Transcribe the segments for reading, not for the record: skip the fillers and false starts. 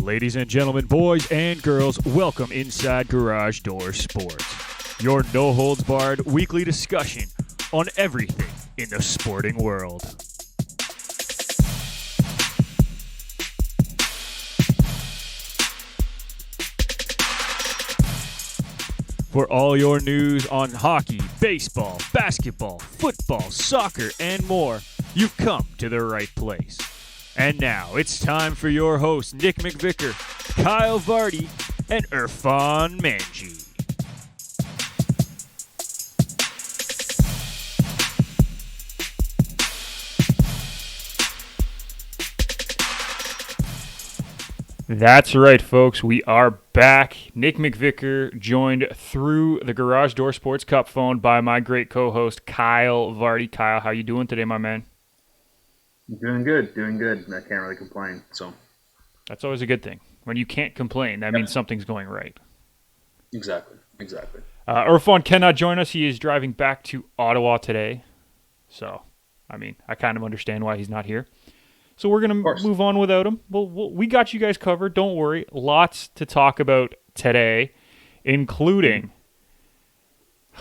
Ladies and gentlemen, boys and girls, welcome inside Garage Door Sports, your no-holds-barred weekly discussion on everything in the sporting world. For all your news on hockey, baseball, basketball, football, soccer, and more, you've come to the right place. And now it's time for your hosts, Nick McVicker, Kyle Vardy, and Irfan Manji. That's right, folks. We are back. Nick McVicker joined through the Garage Door Sports Cup phone by my great co-host, Kyle Vardy. Kyle, how you doing today, my man? Doing good. I can't really complain. So that's always a good thing. When you can't complain, that means something's going right. Exactly. Irfan cannot join us. He is driving back to Ottawa today. So, I kind of understand why he's not here. So we're going to move on without him. Well, we got you guys covered. Don't worry. Lots to talk about today, including,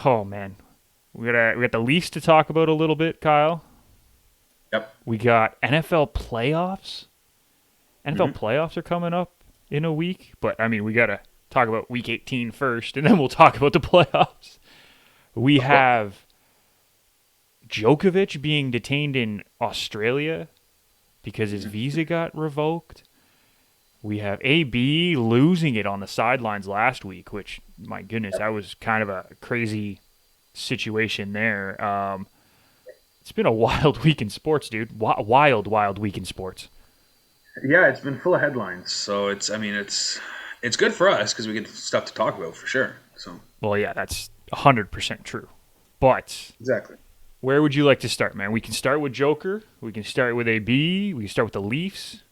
oh man, we got the Leafs to talk about a little bit, Kyle. Yep. We got NFL playoffs. Playoffs are coming up in a week, but we got to talk about week 18 first, and then we'll talk about the playoffs. We have Djokovic being detained in Australia because his visa got revoked. We have AB losing it on the sidelines last week, which, my goodness, that was kind of a crazy situation there. It's been a wild week in sports, dude. Wild week in sports. Yeah, it's been full of headlines. So it's good for us because we get stuff to talk about for sure. So. Well, yeah, that's 100% true. But exactly. Where would you like to start, man? We can start with Joker. We can start with AB. We can start with the Leafs.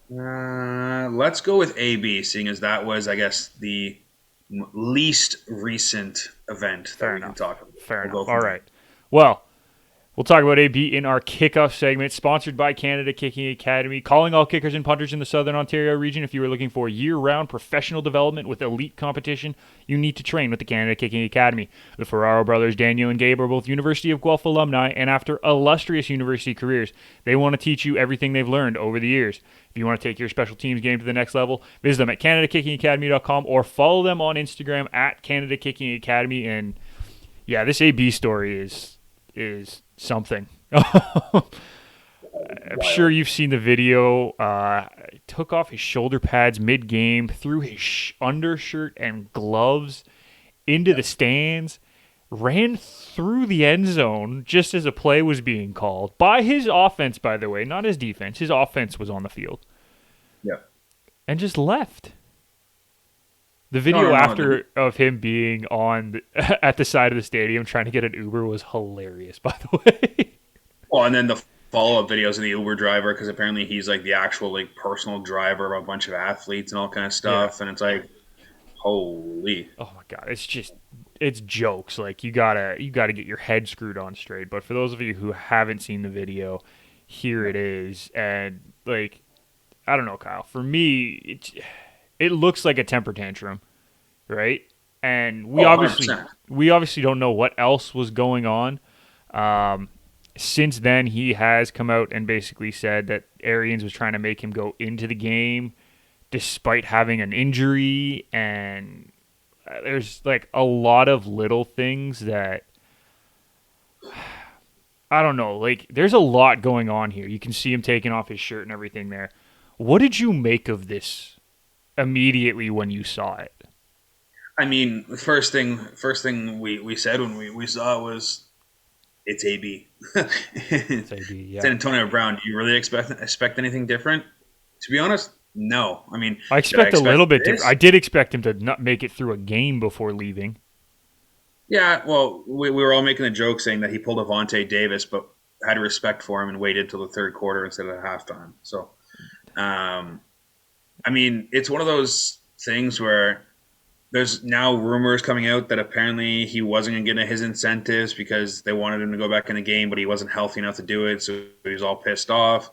Let's go with AB, seeing as that was, I guess, the least recent event that we can talk about. Fair enough. All right. Well, we'll talk about AB in our kickoff segment, sponsored by Canada Kicking Academy, calling all kickers and punters in the Southern Ontario region. If you are looking for year-round professional development with elite competition, you need to train with the Canada Kicking Academy. The Ferraro brothers, Daniel and Gabe, are both University of Guelph alumni, and after illustrious university careers, they want to teach you everything they've learned over the years. If you want to take your special teams game to the next level, visit them at CanadaKickingAcademy.com or follow them on Instagram at Canada Kicking Academy. And yeah, this AB story is something. I'm sure you've seen the video. Took off his shoulder pads mid-game, threw his undershirt and gloves into the stands, ran through the end zone just as a play was being called by his offense, by the way, not his defense. His offense was on the field. Yeah. And just left. The video of him being at the side of the stadium trying to get an Uber was hilarious, by the way. Well, and then the follow-up videos of the Uber driver, because apparently he's like the actual like personal driver of a bunch of athletes and all kind of stuff, and it's like, holy. Oh my God, it's jokes. Like you gotta get your head screwed on straight. But for those of you who haven't seen the video, here it is, and like, I don't know, Kyle. For me, it looks like a temper tantrum, right? And we obviously don't know what else was going on. Since then, he has come out and basically said that Arians was trying to make him go into the game despite having an injury, and there's like a lot of little things that I don't know. Like, there's a lot going on here. You can see him taking off his shirt and everything there. What did you make of this immediately when you saw it? The first thing we said when we saw it was, it's AB. It's AB, yeah. It's Antonio Brown. Do you really expect anything different? To be honest, no. I expect a little bit different. I did expect him to not make it through a game before leaving. Yeah, well, we were all making a joke saying that he pulled a Vontae Davis, but had respect for him and waited till the third quarter instead of halftime. So, it's one of those things where there's now rumors coming out that apparently he wasn't going to get his incentives because they wanted him to go back in the game, but he wasn't healthy enough to do it, so he was all pissed off.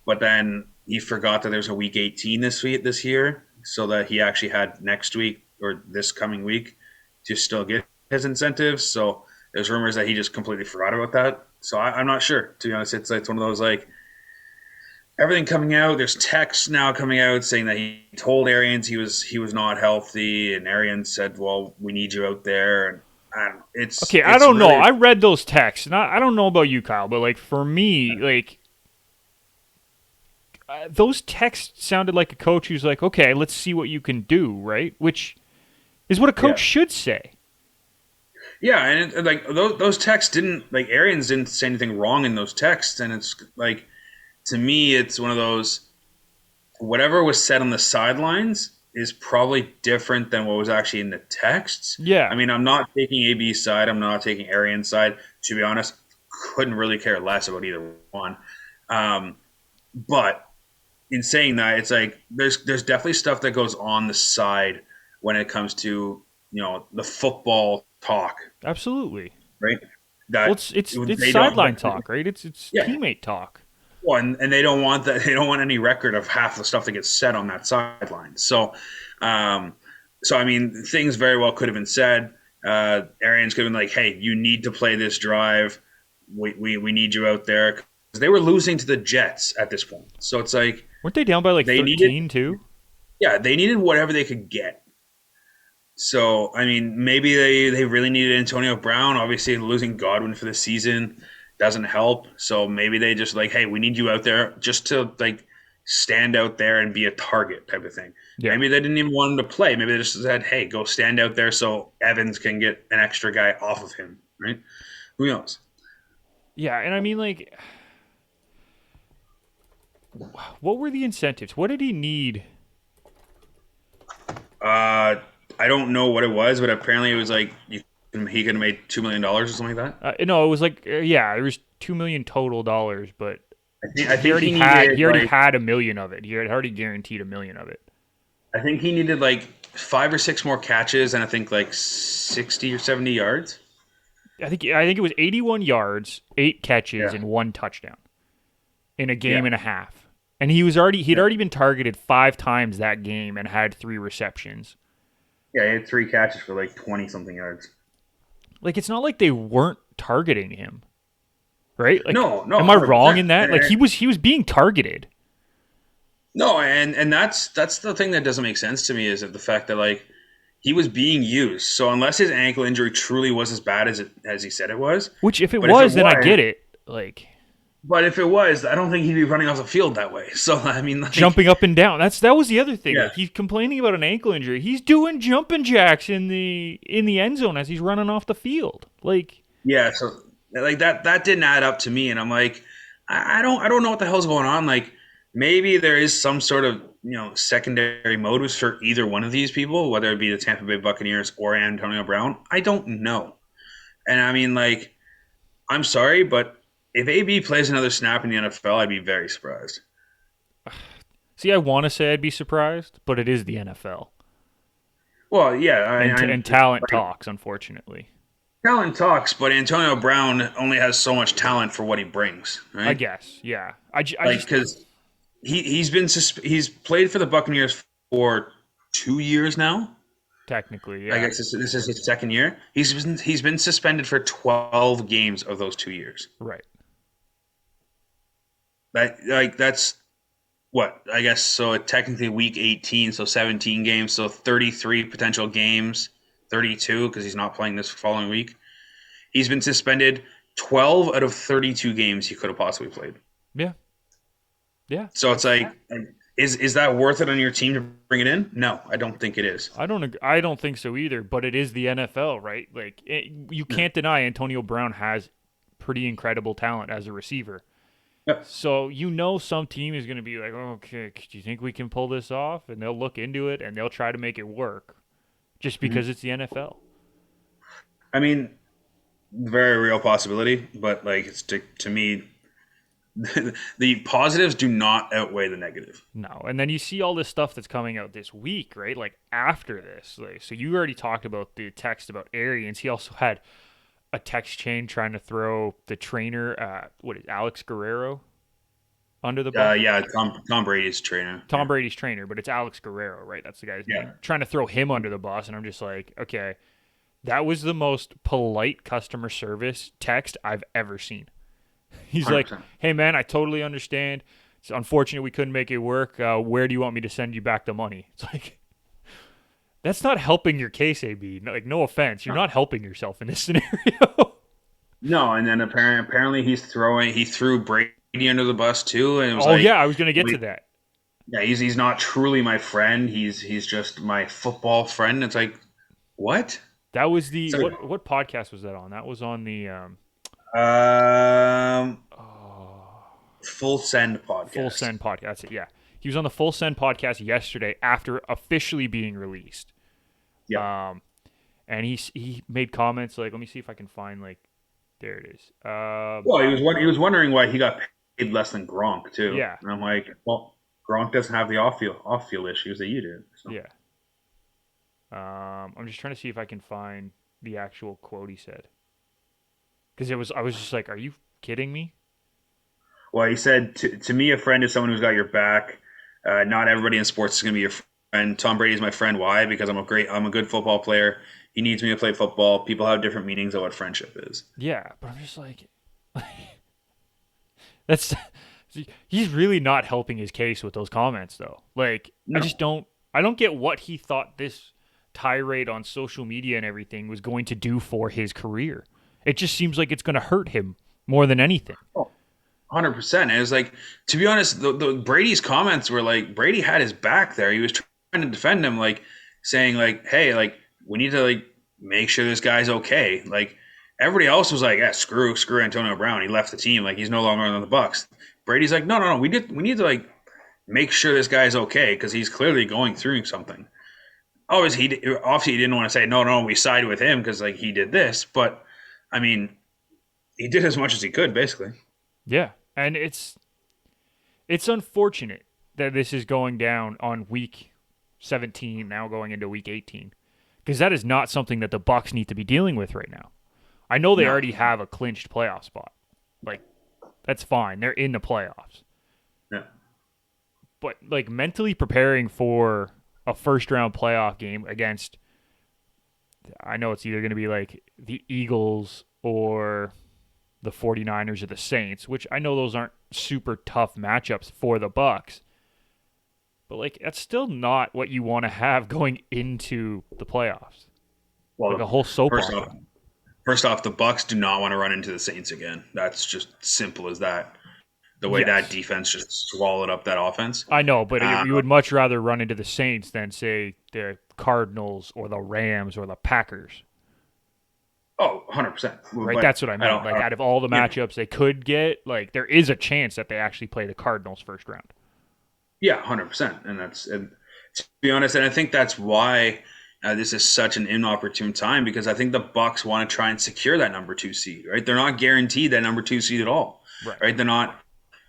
But then he forgot that there's a week 18 this year, so that he actually had next week or this coming week to still get his incentives. So there's rumors that he just completely forgot about that. So I'm not sure, to be honest. It's one of those like everything coming out. There's texts now coming out saying that he told Arians he was not healthy, and Arians said, "Well, we need you out there." And I don't know. Okay, I It's don't know. really I read those texts, and I don't know about you, Kyle, but like for me, like those texts sounded like a coach who's like, okay, let's see what you can do, right? Which is what a coach yeah. should say. Yeah, and like those texts didn't like Arians didn't say anything wrong in those texts, and it's like to me, it's one of those whatever was said on the sidelines is probably different than what was actually in the texts. Yeah. I mean, I'm not taking AB's side, I'm not taking Arian's side. To be honest, couldn't really care less about either one. But in saying that, it's like there's definitely stuff that goes on the side when it comes to the football talk, Absolutely. right? Well, That it's they don't. sideline talk, right? It's Yeah. teammate talk. Well, and they don't want that. They don't want any record of half the stuff that gets said on that sideline. Um, so I mean, things very well could have been said. Arians could have been like, "Hey, you need to play this drive. We need you out there." 'Cause they were losing to the Jets at this point, so it's like Weren't they down by like they 13 needed, too? yeah, they needed whatever they could get. So I mean, maybe they really needed Antonio Brown. Obviously, losing Godwin for the season doesn't help. So maybe they just like, hey, we need you out there just to like stand out there and be a target type of thing. Yeah. Maybe they didn't even want him to play. Maybe they just said, hey, go stand out there so Evans can get an extra guy off of him. Right? Who knows? Yeah, and I mean like what were the incentives? What did he need? I don't know what it was, but apparently it was like he could have made $2 million or something like that. No, it was like yeah, there was $2 million total dollars, but I he think already he had needed he already like had $1 million of it. He had already guaranteed $1 million of it. I think he needed like 5 or 6 more catches and I think like 60 or 70 yards. I think it was 81 yards, 8 catches, Yeah. and 1 touchdown in a game Yeah. and a half. And he'd Yeah. already been targeted 5 times that game and had 3 receptions. Yeah, he had 3 catches for like 20 something yards. Like it's not like they weren't targeting him, right? Like, No, no, am I wrong 100%. in that? Like he was being targeted. No, and that's the thing that doesn't make sense to me is that the fact that like he was being used. So unless his ankle injury truly was as bad as he said it was, Which if it but if it was, then I was, get it. Like but if it was, I don't think he'd be running off the field that way. So I mean, like, jumping up and down. That was the other thing. yeah, Like he's complaining about an ankle injury. He's doing jumping jacks in the end zone as he's running off the field. Like yeah. So like that didn't add up to me, and I'm like, I don't know what the hell's going on. Like maybe there is some sort of secondary motives for either one of these people, whether it be the Tampa Bay Buccaneers or Antonio Brown. I don't know. And I mean, like, I'm sorry, but if AB plays another snap in the NFL, I'd be very surprised. see, I want to say I'd be surprised, but it is the NFL. Well, yeah, And talent like, talks, unfortunately. talent talks, but Antonio Brown only has so much talent for what he brings, right? I guess, yeah. I Like, just because he's played for the Buccaneers for 2 years now. technically, I yeah. guess this is his second year. He's been suspended for 12 games of those 2 years. Right. That's what I guess. So technically week 18, so 17 games, so 33 potential games, 32 because he's not playing this following week. He's been suspended 12 out of 32 games he could have possibly played. Yeah. Yeah. So it's like, is that worth it on your team to bring it in? No, I don't think it is. I don't think so either, but it is the NFL, right? Like you can't deny Antonio Brown has pretty incredible talent as a receiver. Yep. So some team is going to be like, okay, do you think we can pull this off? And they'll look into it and they'll try to make it work, just because it's the NFL. I mean, very real possibility, but like it's to me, the positives do not outweigh the negative. No, and then you see all this stuff that's coming out this week, right? Like after this, like, so you already talked about the text about Arians. He also had a text chain trying to throw the trainer, Alex Guerrero. under the bus? Yeah, Tom Brady's trainer. Tom Yeah, Brady's trainer, but it's Alex Guerrero, right? That's the guy's yeah, name. Trying to throw him under the bus, and I'm just like, okay, that was the most polite customer service text I've ever seen. He's hundred like, percent. hey man, I totally understand. It's unfortunate we couldn't make it work. Where do you want me to send you back the money? It's like, that's not helping your case, AB. Like, no offense, you're not helping yourself in this scenario. No, and then apparently he threw Brady under the bus too, and it was Oh like, yeah, I was gonna get to wait, that. yeah, he's not truly my friend. He's just my football friend. It's like, what? That was the So, what podcast was that on? That was on the um, oh, Full Send Full podcast. Send podcast. That's it. Yeah, he was on the Full Send podcast yesterday after officially being released. Yeah. And he made comments like, let me see if I can find like, there it is. Well, he was wondering why he got paid less than Gronk too, Yeah, and I'm like, well, Gronk doesn't have the off field issues that you do. So. yeah. I'm just trying to see if I can find the actual quote he said, because I was just like, are you kidding me? Well, he said to me, a friend is someone who's got your back. Not everybody in sports is going to be your friend. Tom Brady is my friend. Why? Because I'm a good football player. He needs me to play football. People have different meanings of what friendship is. Yeah, but I'm just like, that's he's really not helping his case with those comments though. Like, No, I don't get what he thought this tirade on social media and everything was going to do for his career. It just seems like it's going to hurt him more than anything. 100%. And it's like, to be honest, the Brady's comments were like Brady had his back there. He was trying to defend him, like saying like, "Hey, like we need to like make sure this guy's okay." Like everybody else was like, "Yeah, screw Antonio Brown. He left the team. Like he's no longer on the Bucks." Brady's like, "No, no, no. We need to like make sure this guy's okay because he's clearly going through something." Obviously he didn't want to say no, no. We side with him because like he did this, but I mean, he did as much as he could, basically. Yeah, and it's unfortunate that this is going down on week 17, now going into week 18, because that is not something that the Bucks need to be dealing with right now. I know they No. already have a clinched playoff spot. Like, that's fine. They're in the playoffs. Yeah. But like mentally preparing for a first round playoff game against, I know it's either going to be like the Eagles or the 49ers or the Saints, which I know those aren't super tough matchups for the Bucks. But like that's still not what you want to have going into the playoffs. Like a Well, whole soap first opera. off, first off, the Bucks do not want to run into the Saints again. That's just simple as that. The way that Yes. defense just swallowed up that offense. I know, but Uh, you would much rather run into the Saints than say the Cardinals or the Rams or the Packers. oh, 100%. Right? But That's what I I meant. don't. Like out of all the Yeah, matchups they could get, like there is a chance that they actually play the Cardinals first round. yeah, 100%. And to be honest, and I think that's why this is such an inopportune time because I think the Bucks want to try and secure that number 2 seed. Right? They're not guaranteed that number 2 seed at all. Right. Right? They're not.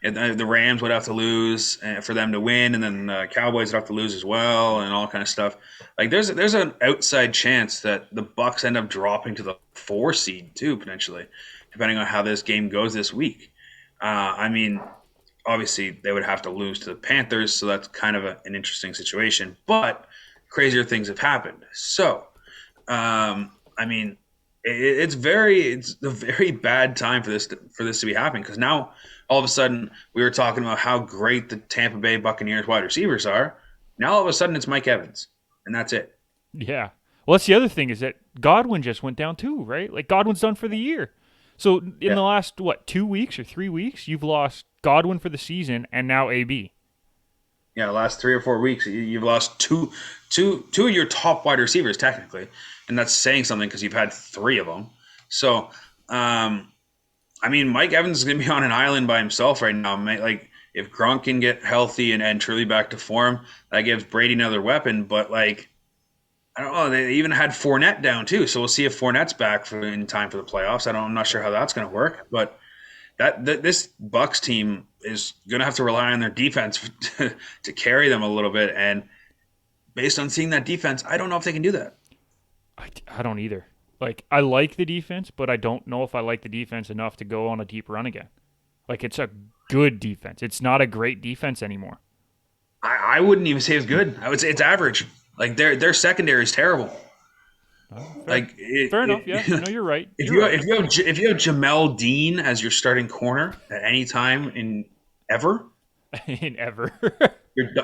The Rams would have to lose for them to win, and then the Cowboys would have to lose as well, and all kind of stuff. Like there's an outside chance that the Bucks end up dropping to the 4 seed too, potentially, depending on how this game goes this week. I mean, obviously they would have to lose to the Panthers, so that's kind of an interesting situation. But crazier things have happened. So, I mean, it's a very bad time for this to be happening because now all of a sudden we were talking about how great the Tampa Bay Buccaneers wide receivers are. Now all of a sudden it's Mike Evans, and that's it. Yeah. Well, that's the other thing is that Godwin just went down too, right? Like Godwin's done for the year. So in Yeah, the last 2 weeks or 3 weeks, you've lost Godwin for the season and now AB. yeah. The last 3 or 4 weeks, you've lost two of your top wide receivers technically, and that's saying something because you've had three of them. So, I mean, Mike Evans is going to be on an island by himself right now. Like, if Gronk can get healthy and truly back to form, that gives Brady another weapon. But, like, I don't know. They even had Fournette down, too. So we'll see if Fournette's back in time for the playoffs. I'm not sure how that's going to work. But this Bucks team is going to have to rely on their defense to carry them a little bit. And based on seeing that defense, I don't know if they can do that. I don't either. Like I like the defense, but I don't know if I like the defense enough to go on a deep run again. Like it's a good defense. It's not a great defense anymore. I wouldn't even say it's good. I would say it's average. Like their secondary is terrible. Fair, Like it, fair enough. Yeah, it no, you're right. if You're you right. if you have Jamel Dean as your starting corner at any time in ever, In ever.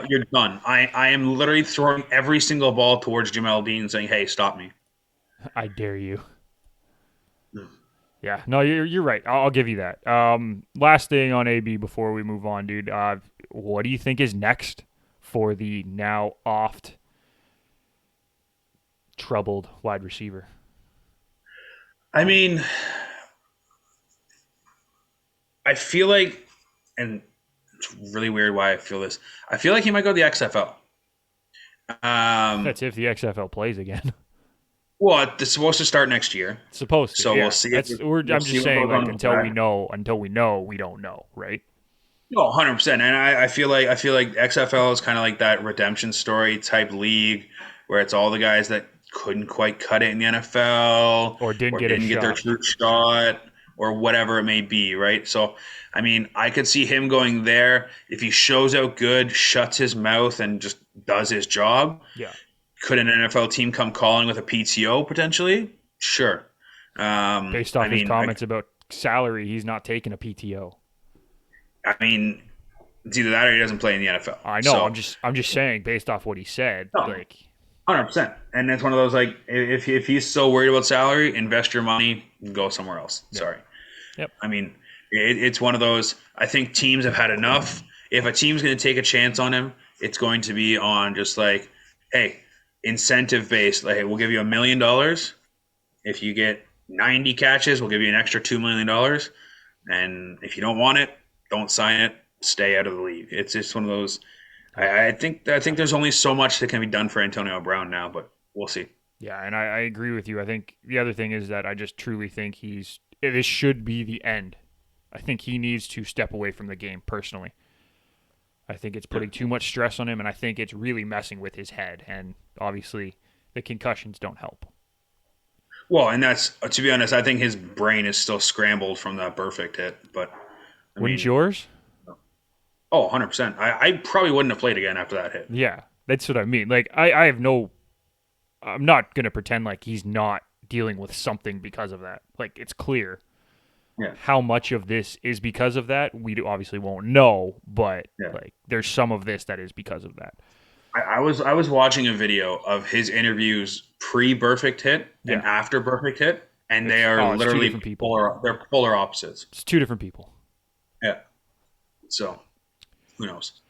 you're done. I am literally throwing every single ball towards Jamel Dean, saying, "Hey, stop me." I dare you. Yeah, no, you're right. I'll give you that. Last thing on AB before we move on, dude. What do you think is next for the now oft troubled wide receiver? I mean, I feel like, and it's really weird why I feel this. I feel like he might go to the XFL. That's if the XFL plays again. Well, it's supposed to start next year, Supposed to, so we'll yeah. see. I'm See just what saying, goes like on with that. until we know, we don't know, right? No, 100%. And I feel like XFL is kind of like that redemption story type league where it's all the guys that couldn't quite cut it in the NFL Or didn't or get a didn't get their shot. true shot or whatever it may be, right? So, I mean, I could see him going there if he shows out good, shuts his mouth, and just does his job. Yeah, Could an NFL team come calling with a PTO potentially? Sure. based I off his mean, comments about salary, he's not taking a PTO. I mean, it's either that or he doesn't play in the NFL. I know. So, I'm just saying, based off what he said, no, like 100%. And it's one of those like if he's so worried about salary, invest your money, go somewhere else. yeah. Sorry. Yep. I mean, it's one of those. I think teams have had enough. If a team's going to take a chance on him, it's going to be on just like, hey, incentive based. Like, hey, we'll give you $1 million if you get 90 catches. We'll give you an extra $2 million. And if you don't want it, don't sign it. Stay out of the league. It's just one of those. I think there's only so much that can be done for Antonio Brown now, but we'll see. Yeah, and I agree with you. I think the other thing is that I just truly think this should be the end. I think he needs to step away from the game personally. I think it's putting too much stress on him, and I think it's really messing with his head. And obviously, the concussions don't help. Well, and that's to be honest, I think his brain is still scrambled from that perfect hit. But I Wouldn't mean, yours? oh, 100%. I probably wouldn't have played again after that hit. Yeah, that's what I mean. Like, I have no. I'm not going to pretend like he's not dealing with something because of that. Like, it's clear. Yeah. How much of this is because of that, we obviously won't know, but Yeah. like there's some of this that is because of that. I was watching a video of his interviews pre perfect hit and Yeah. after perfect hit, and they are It's two literally different people. they're polar opposites. It's two different people. Yeah. So who knows?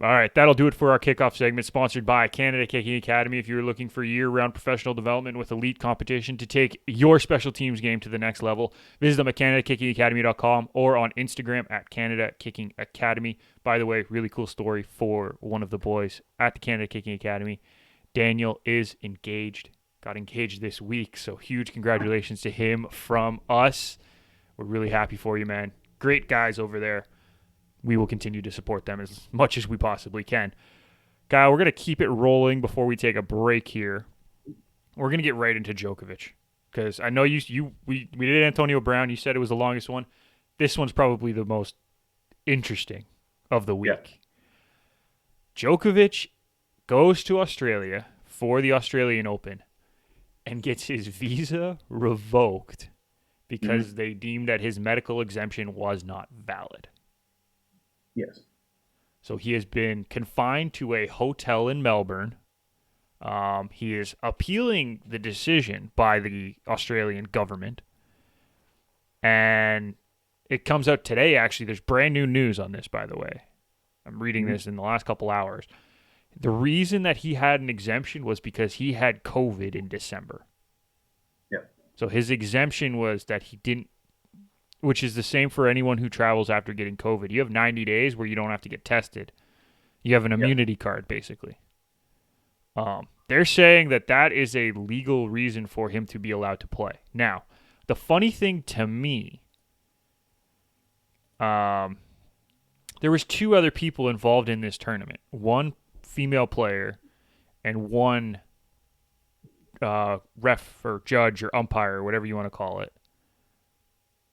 All right, that'll do it for our kickoff segment, sponsored by Canada Kicking Academy. If you're looking for year-round professional development with elite competition to take your special teams game to the next level, visit them at CanadaKickingAcademy.com or on Instagram at Canada Kicking Academy. By the way, really cool story for one of the boys at the Canada Kicking Academy. Daniel is engaged, got engaged this week, so huge congratulations to him from us. We're really happy for you, man. Great guys over there. We will continue to support them as much as we possibly can. Kyle, we're going to keep it rolling before we take a break here. We're going to get right into Djokovic because I know we did Antonio Brown. You said it was the longest one. This one's probably the most interesting of the week. Yeah. Djokovic goes to Australia for the Australian Open and gets his visa revoked because they deemed that his medical exemption was not valid. Yes. So he has been confined to a hotel in Melbourne. He is appealing the decision by the Australian government. And it comes out today, actually. There's brand new news on this, by the way. I'm reading this in the last couple hours. The reason that he had an exemption was because he had COVID in December. Yeah. So his exemption was that he didn't, which is the same for anyone who travels after getting COVID. You have 90 days where you don't have to get tested. You have an immunity card, basically. They're saying that is a legal reason for him to be allowed to play. Now, the funny thing to me, there was two other people involved in this tournament. One female player and one ref or judge or umpire or whatever you want to call it.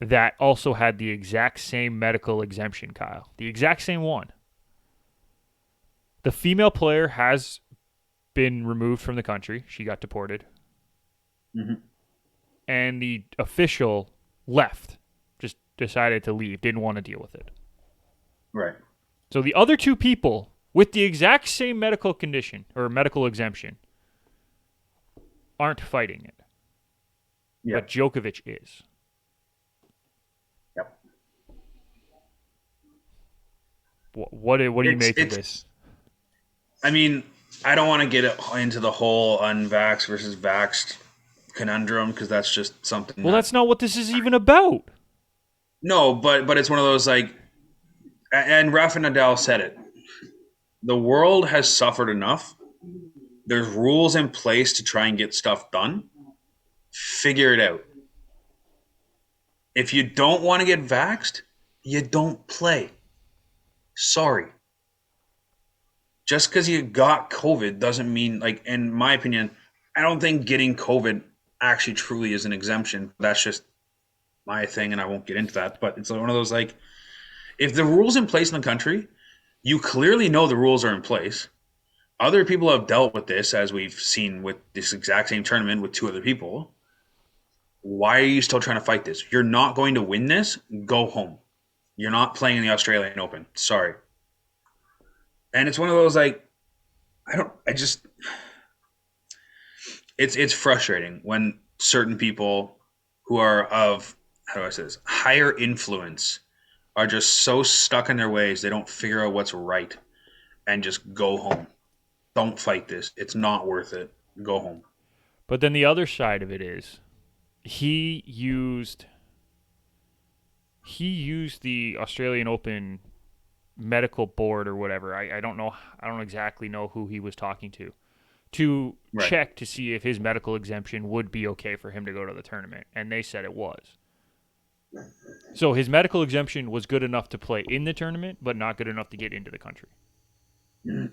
that also had the exact same medical exemption, Kyle. The exact same one. The female player has been removed from the country. She got deported. Mm-hmm. And the official left, just decided to leave, didn't want to deal with it. Right. So the other two people with the exact same medical condition or medical exemption aren't fighting it. Yep. But Djokovic is. Yep. What do you make of this? I mean, I don't want to get into the whole unvaxxed versus vaxxed conundrum because that's just something. Well, that's not what this is even about. No, but it's one of those like, and Rafa Nadal said it. The world has suffered enough. There's rules in place to try and get stuff done. Figure it out. If you don't want to get vaxxed, you don't play. Sorry. Just because you got COVID doesn't mean, like, in my opinion, I don't think getting COVID actually truly is an exemption. That's just my thing, and I won't get into that. But it's one of those, like, if the rules in place in the country, you clearly know the rules are in place. Other people have dealt with this, as we've seen with this exact same tournament with two other people. Why are you still trying to fight this? You're not going to win this. Go home. You're not playing in the Australian Open. Sorry. And it's one of those, like, it's frustrating when certain people who are of, how do I say this, higher influence are just so stuck in their ways they don't figure out what's right and just go home. Don't fight this. It's not worth it. Go home. But then the other side of it is he used the Australian Open medical board or whatever. I don't know. I don't exactly know who he was talking to Right. check to see if his medical exemption would be okay for him to go to the tournament, and they said it was. So his medical exemption was good enough to play in the tournament, but not good enough to get into the country.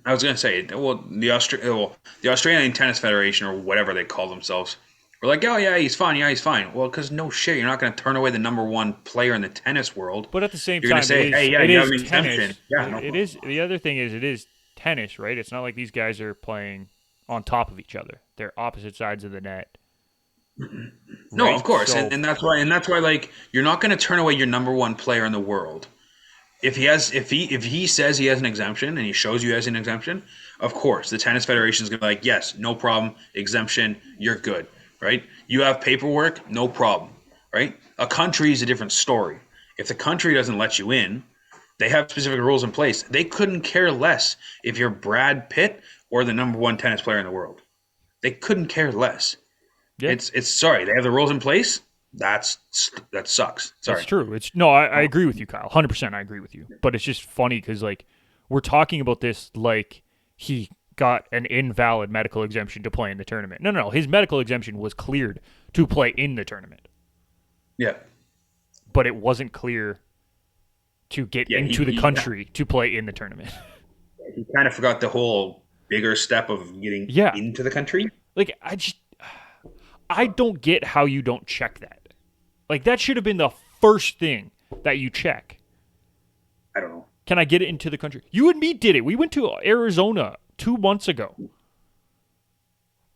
I was going to say, well, the Australian Tennis Federation or whatever they call themselves were like, oh, yeah, he's fine. Yeah, he's fine. Well, because no shit, you're not going to turn away the number one player in the tennis world. But at the same You're time, going to say, hey, yeah, it you is have an exemption. tennis. Yeah, no It is. The other thing is, it is tennis, right? It's not like these guys are playing on top of each other. They're opposite sides of the net. No, Right? of course, So- and that's why, like, you're not going to turn away your number one player in the world. If he says he has an exemption and he shows you he has an exemption, of course the tennis federation is going to be like, yes, no problem, exemption, you're good, right? You have paperwork, no problem, right? A country is a different story. If the country doesn't let you in, they have specific rules in place. They couldn't care less if you're Brad Pitt or the number one tennis player in the world. They couldn't care less. Yeah. It's sorry, they have the rules in place. That sucks. Sorry. It's true. I agree with you, Kyle. 100%. I agree with you. But it's just funny because, like, we're talking about this like he got an invalid medical exemption to play in the tournament. No. His medical exemption was cleared to play in the tournament, Yeah. but it wasn't clear to get into the country to play in the tournament. He kind of forgot the whole bigger step of getting into the country. Like, I don't get how you don't check that. Like, that should have been the first thing that you check. I don't know. Can I get it into the country? You and me did it. We went to Arizona 2 months ago.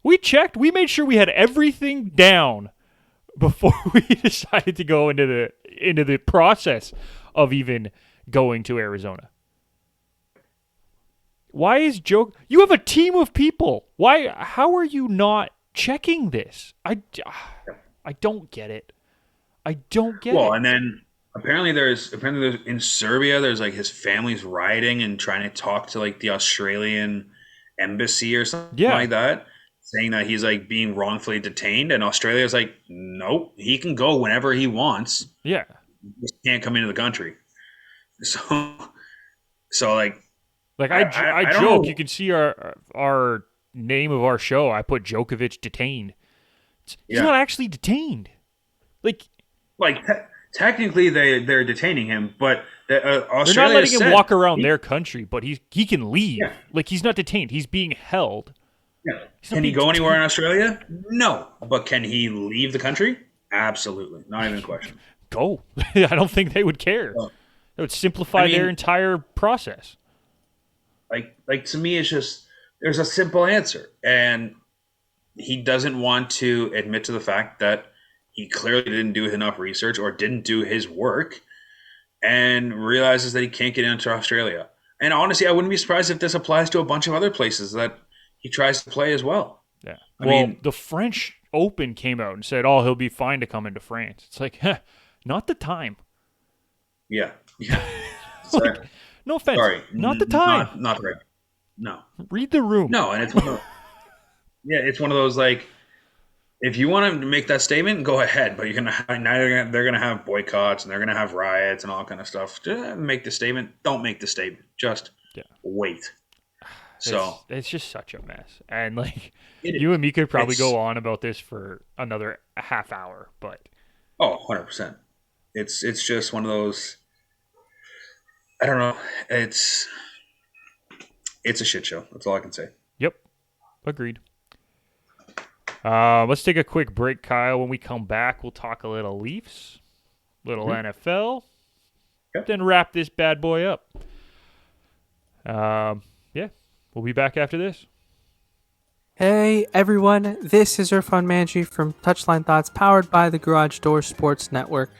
We checked. We made sure we had everything down before we decided to go into the process of even going to Arizona. Why is you have a team of people. How are you not checking this? I don't get it. I don't get it. Well, and then apparently there's in Serbia, there's like his family's rioting and trying to talk to like the Australian embassy or something like that, saying that he's like being wrongfully detained, and Australia's like, nope, he can go whenever he wants. Yeah. He just can't come into the country. So like I joke. You can see our name of our show. I put Djokovic Detained. He's not actually detained. Technically they're detaining him, but Australia they're not letting him walk around their country, but he can leave. Yeah. Like, he's not detained. He's being held. Yeah. Can he go anywhere in Australia? No. But can he leave the country? Absolutely. Not even a question. go. I don't think they would care. Well, It would simplify their entire process. like to me, it's just there's a simple answer, and he doesn't want to admit to the fact that he clearly didn't do enough research or didn't do his work, and realizes that he can't get into Australia. And honestly, I wouldn't be surprised if this applies to a bunch of other places that he tries to play as well. Yeah. I Well, mean, the French Open came out and said, "Oh, he'll be fine to come into France." It's like, not the time. yeah, yeah. Like, no offense, Sorry, not the time. not the right. No, Read the room. no, and it's one of, yeah, it's one of those like if you want to make that statement, go ahead. But you're gonna now they're gonna have boycotts and they're gonna have riots and all kind of stuff. Just make the statement. Don't make the statement. Just wait. So it's just such a mess, and like it, you and me could probably go on about this for another half hour, but 100%. It's just one of those. I don't know. It's a shit show. That's all I can say. Yep, agreed. Let's take a quick break, Kyle. When we come back, we'll talk a little Leafs, little NFL, then wrap this bad boy up. Yeah, we'll be back after this. Hey everyone, this is Irfan Manji from Touchline Thoughts, powered by the Garage Door Sports Network.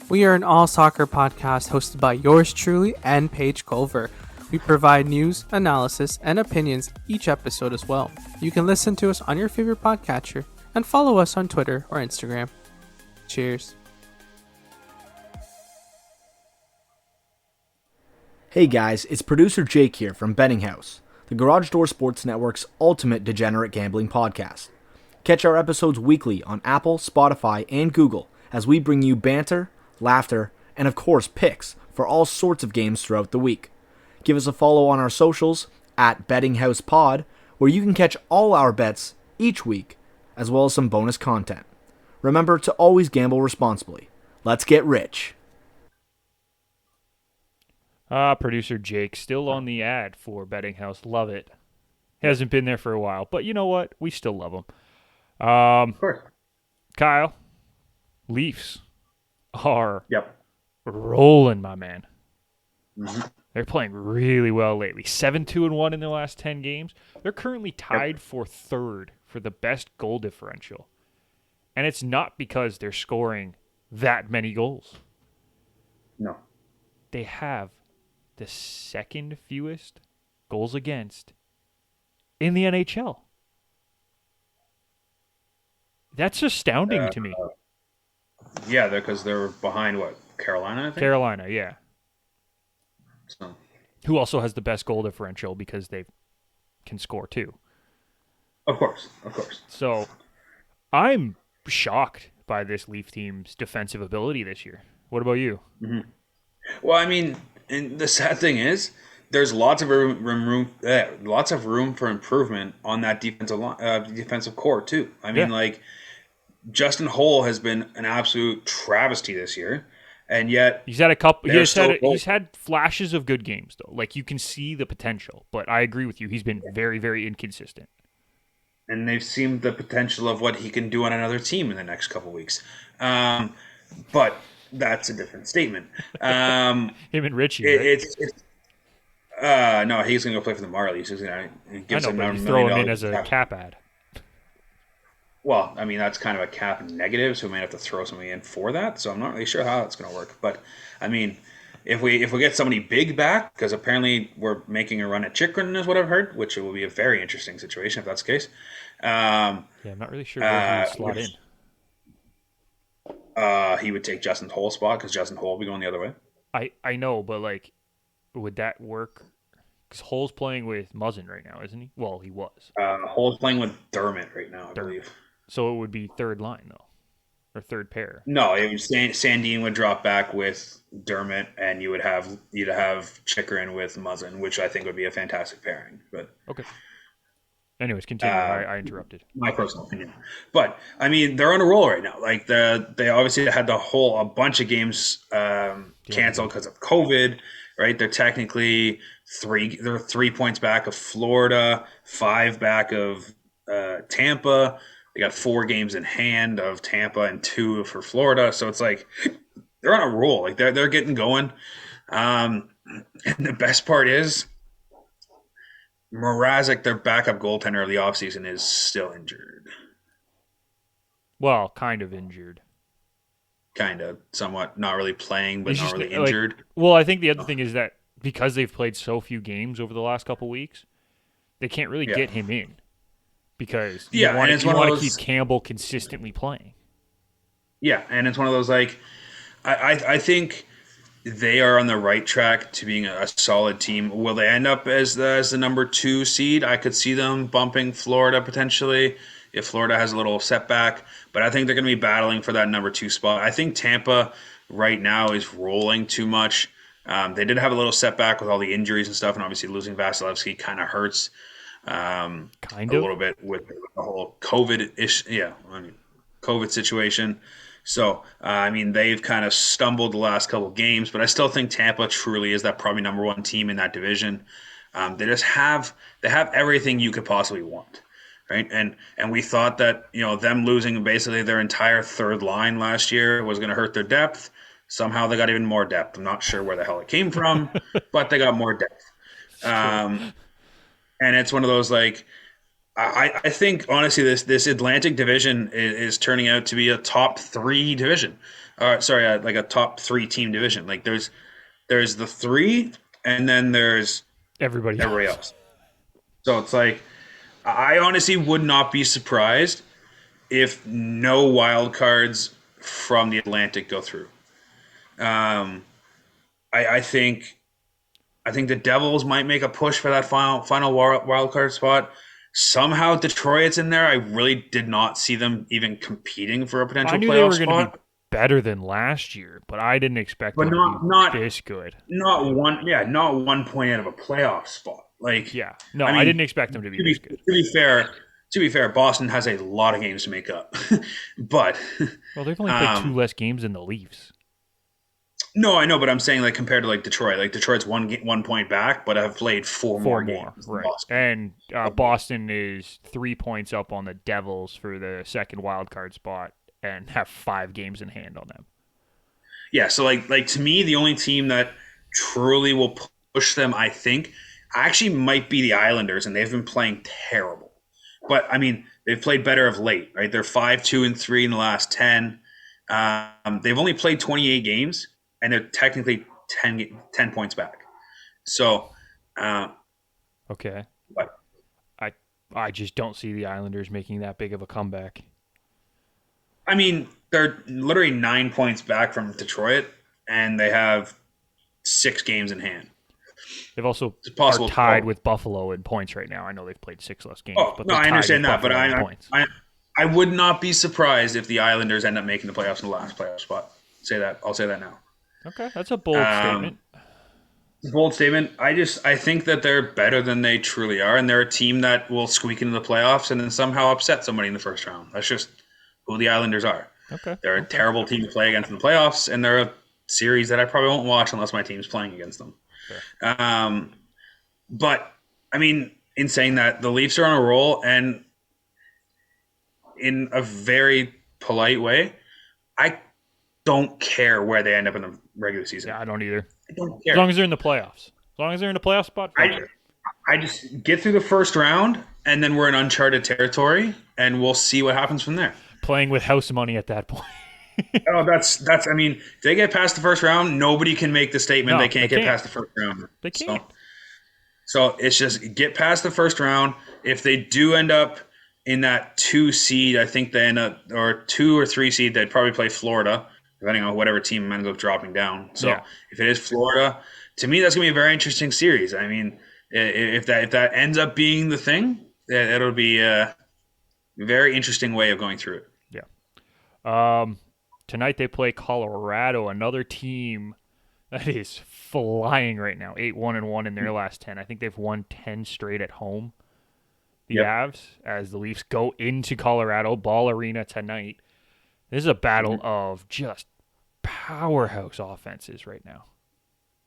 We are an all-soccer podcast hosted by yours truly and Paige Culver. We provide news, analysis, and opinions each episode as well. You can listen to us on your favorite podcatcher and follow us on Twitter or Instagram. Cheers. Hey guys, it's producer Jake here from Betting House, the Garage Door Sports Network's ultimate degenerate gambling podcast. Catch our episodes weekly on Apple, Spotify, and Google as we bring you banter, laughter, and of course picks for all sorts of games throughout the week. Give us a follow on our socials at BettingHousePod, where you can catch all our bets each week, as well as some bonus content. Remember to always gamble responsibly. Let's get rich. Producer Jake, still on the ad for Betting House. Love it. Hasn't been there for a while, but you know what? We still love him. Of course. Kyle, Leafs are Yep. rolling, my man. Mm-hmm. They're playing really well lately. 7-2-1 in their last 10 games. They're currently tied for third for the best goal differential. And it's not because they're scoring that many goals. No. They have the second fewest goals against in the NHL. That's astounding to me. Yeah, because they're behind what? Carolina, I think. Carolina, yeah. So. Who also has the best goal differential because they can score too. Of course. So I'm shocked by this Leaf team's defensive ability this year. What about you? Mm-hmm. Well, I mean, and the sad thing is, there's lots of room for improvement on that defensive core too. I mean, like Justin Holl has been an absolute travesty this year, and yet he's had he's had flashes of good games though. Like you can see the potential, but I agree with you. He's been very, very inconsistent. And they've seen the potential of what he can do on another team in the next couple weeks. But that's a different statement. Him and Richie. Right? No, he's gonna go play for the Marlies. He's gonna give him $1 million. Throw him in as a cap ad. Well, I mean that's kind of a cap negative, so we might have to throw somebody in for that. So I'm not really sure how that's gonna work. But I mean, if we get somebody big back, because apparently we're making a run at Chikrin, is what I've heard, which will be a very interesting situation if that's the case. I'm not really sure where he would slot in. He would take Justin Holl's spot because Justin Holl will be going the other way. I know, but like, would that work? Because Holl's playing with Muzzin right now, isn't he? Well, he was. Holl's playing with Dermott right now, I believe. So it would be third line though, or third pair. No, it would Sandin would drop back with Dermott, and you'd have Chikrin with Muzzin, which I think would be a fantastic pairing. But okay. Anyways, continue. I interrupted. My personal opinion, but I mean they're on a roll right now. Like they obviously had a bunch of games canceled because of COVID. Right? They're technically 3 points back of Florida, 5 back of Tampa. They got 4 games in hand of Tampa and 2 for Florida. So it's like they're on a roll. Like they're getting going. And the best part is Mrazek, their backup goaltender of the offseason, is still injured. Well, kind of injured. Kind of, somewhat, not really playing, but He's not just really like, injured. well, I think the other thing is that because they've played so few games over the last couple weeks, they can't really Yeah. get him in because Yeah, and it's one of want to those. keep Campbell consistently playing. Yeah, and it's one of those like, I think they are on the right track to being a solid team. Will they end up as the number 2 seed? I could see them bumping Florida potentially if Florida has a little setback, but I think they're going to be battling for that number 2 spot. I think Tampa right now is rolling too much. They did have a little setback with all the injuries and stuff, and obviously losing Vasilevsky kind of hurts Kind a of. little bit with the whole COVID situation. So, they've kind of stumbled the last couple of games, but I still think Tampa truly is that probably number 1 team in that division. They have everything you could possibly want, right? And we thought that them losing basically their entire third line last year was going to hurt their depth. Somehow they got even more depth. I'm not sure where the hell it came from, but they got more depth. It's true. And it's one of those like I think honestly this Atlantic division is turning out to be a top 3 division. Like a top 3 team division. Like there's the 3, and then there's Everybody else. So it's like I honestly would not be surprised if no wild cards from the Atlantic go through. I think the Devils might make a push for that final wild card spot. Somehow Detroit's in there. I really did not see them even competing for a potential I knew playoff they were going to spot. be better than last year, but I didn't expect But them to be this good. Not 1 point out of a playoff spot. Like Yeah, no, I didn't expect them to be this good. To be fair, Boston has a lot of games to make up. But Well, they've only played 2 less games than the Leafs. no, I know, but I'm saying like compared to like Detroit, like Detroit's 1 point back, but have played 4 more games. Right? And Boston is 3 points up on the Devils for the second wild card spot and have 5 games in hand on them. Yeah, so like to me, the only team that truly will push them, I think, actually might be the Islanders, and they've been playing terrible. But they've played better of late, right? They're 5-2-3 in the last 10. They've only played 28 games, and they're technically 10 points back. So, Okay. But I just don't see the Islanders making that big of a comeback. they're literally 9 points back from Detroit, and they have 6 games in hand. They've also are tied with Buffalo in points right now. I know they've played 6 less games. Oh, but no, I understand that, but points. I would not be surprised if the Islanders end up making the playoffs in the last playoff spot. I'll say that now. Okay, that's a bold statement. Bold statement. I think that they're better than they truly are, and they're a team that will squeak into the playoffs and then somehow upset somebody in the first round. That's just who the Islanders are. Okay. They're a terrible team to play against in the playoffs, and they're a series that I probably won't watch unless my team's playing against them. Fair. But in saying that, the Leafs are on a roll, and in a very polite way, I don't care where they end up in the regular season. Yeah, I don't either. I don't care. As long as they're in the playoffs. As long as they're in the playoff spot. I just get through the first round, and then we're in uncharted territory, and we'll see what happens from there. Playing with house money at that point. That's. If they get past the first round, nobody can make the statement they can't get past the first round. They can't. So it's just get past the first round. If they do end up in that 2 seed, I think they end up, or 2 or 3 seed, they'd probably play Florida, depending on whatever team ends up dropping down. So If it is Florida, to me, that's going to be a very interesting series. If that ends up being the thing, it'll be a very interesting way of going through it. Yeah. Tonight they play Colorado, another team that is flying right now. 8-1-1 in their last 10. I think they've won 10 straight at home. The Avs, as the Leafs go into Colorado Ball Arena tonight. This is a battle of just powerhouse offenses right now.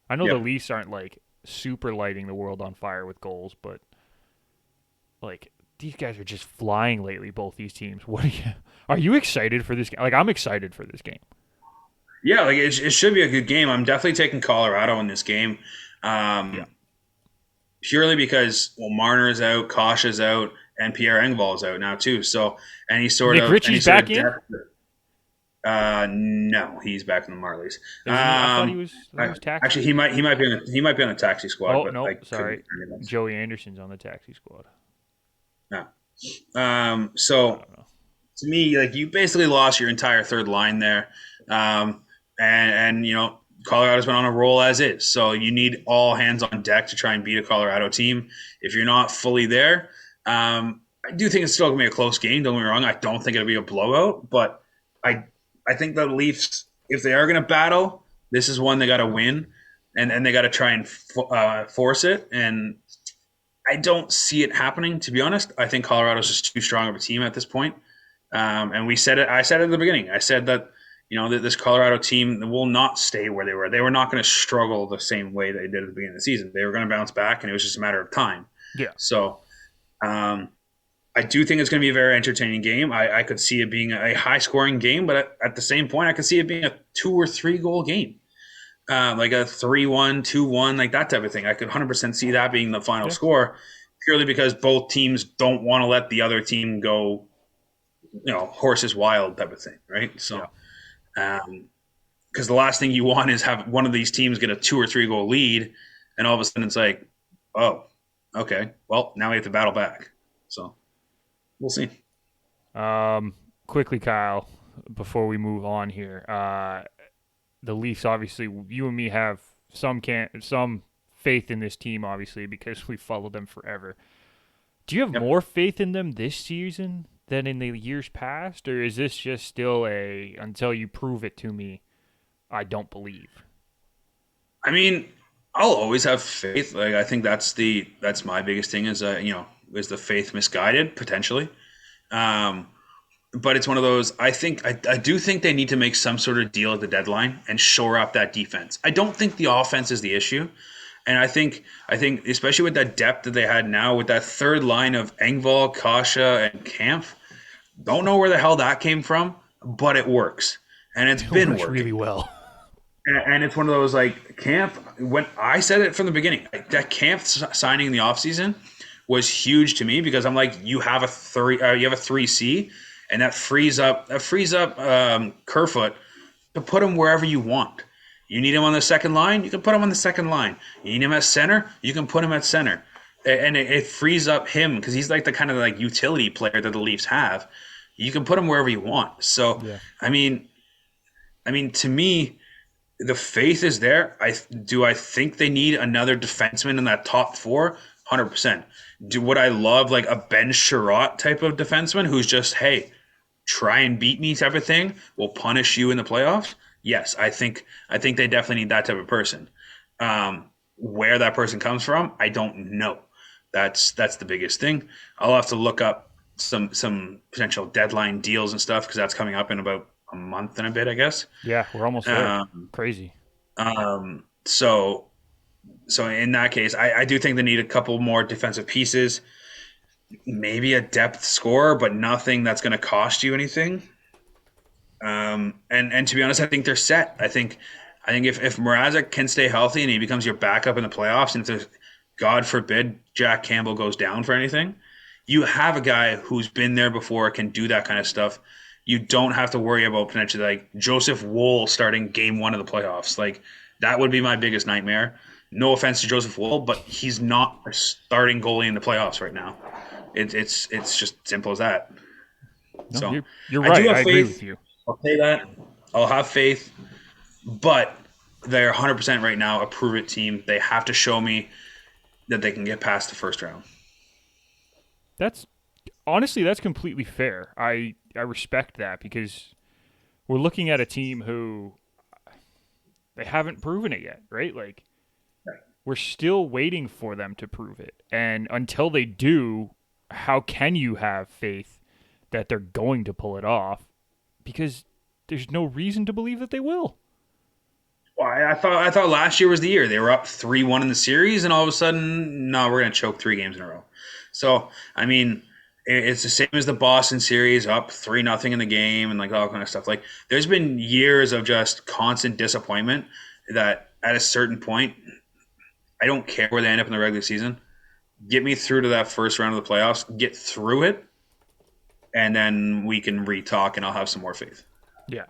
I know the Leafs aren't like super lighting the world on fire with goals, but like these guys are just flying lately, both these teams. Are you excited for this game? Like, I'm excited for this game. Yeah, like it should be a good game. I'm definitely taking Colorado in this game, Yeah. purely because Marner is out, Kosh is out, and Pierre Engvall is out now too. So Nick any Ritchie's sort back of in? depth. No, he's back in the Marlies. Isn't he? I thought he was Actually, taxi. he might be on the taxi squad, Oh but I no, couldn't. sorry. Joey Anderson's on the taxi squad. No. I So don't know. to me, like you basically lost your entire third line there, and Colorado's been on a roll as is. So you need all hands on deck to try and beat a Colorado team. If you're not fully there, I do think it's still gonna be a close game. Don't get me wrong. I don't think it'll be a blowout, but I I think the Leafs, if they are gonna battle, this is one they got to win, and they got to try and force it. And I don't see it happening, to be honest. I think Colorado's just too strong of a team at this point. And we said it. I said it at the beginning. I said that that this Colorado team will not stay where they were. They were not going to struggle the same way they did at the beginning of the season. They were going to bounce back, and it was just a matter of time. Yeah. So I do think it's going to be a very entertaining game. I could see it being a high-scoring game, but at the same point, I could see it being a 2 or 3 goal game. Like a 3-1, 2-1, like that type of thing. I could 100% see that being the final score, purely because both teams don't want to let the other team go, horses wild type of thing, right? So, because the last thing you want is have one of these teams get a 2 or 3 goal lead, and all of a sudden it's like, oh, okay, well, now we have to battle back. So, we'll see. Quickly, Kyle, before we move on here, the Leafs, obviously, you and me have some faith in this team, obviously, because we followed them forever. Do you have more faith in them this season than in the years past, or is this just still until you prove it to me, I don't believe? I mean, I'll always have faith. Like I think that's my biggest thing is is the faith misguided potentially. But it's one of those. I do think they need to make some sort of deal at the deadline and shore up that defense. I don't think the offense is the issue, and I think especially with that depth that they had now with that third line of Engvall, Kasha, and Kampf, don't know where the hell that came from, but it works, and it's been works working really well. And it's one of those like Kampf. When I said it from the beginning, that Kampf signing in the offseason was huge to me because I'm like, you have a 3C. And that frees up Kerfoot to put him wherever you want. You need him on the second line, you can put him on the second line. You need him at center, you can put him at center. And it frees up him because he's like the kind of like utility player that the Leafs have. You can put him wherever you want. So I mean to me, the faith is there. I think they need another defenseman in that top 4? 100%. Would I love like a Ben Sherratt type of defenseman who's just, hey, try and beat me type of thing, will punish you in the playoffs? Yes, I think they definitely need that type of person. Where that person comes from, I don't know. That's the biggest thing. I'll have to look up some potential deadline deals and stuff because that's coming up in about a month and a bit, I guess. Yeah, we're almost there. Crazy. So in that case, I do think they need a couple more defensive pieces, maybe a depth scorer, but nothing that's going to cost you anything. And to be honest, I think they're set. I think if Mrazek can stay healthy and he becomes your backup in the playoffs, and if there's, God forbid, Jack Campbell goes down for anything, you have a guy who's been there before, can do that kind of stuff. You don't have to worry about potentially like Joseph Woll starting game 1 of the playoffs. Like that would be my biggest nightmare. No offense to Joseph Woll, but he's not a starting goalie in the playoffs right now. It's just simple as that. No, So you're right. I agree with you. I'll say that. I'll have faith, but they're 100% right now a prove-it team. They have to show me that they can get past the first round. That's completely fair. I respect that because we're looking at a team who they haven't proven it yet, right? Like we're still waiting for them to prove it. And until they do, how can you have faith that they're going to pull it off? Because there's no reason to believe that they will. Well, I thought last year was the year. They were up 3-1 in the series, and all of a sudden, no, we're going to choke 3 games in a row. So, I mean, it's the same as the Boston series, up 3-0 in the game, and like all kind of stuff. Like there's been years of just constant disappointment that at a certain point, I don't care where they end up in the regular season. Get me through to that first round of the playoffs, get through it, and then we can re-talk, and I'll have some more faith. Yeah.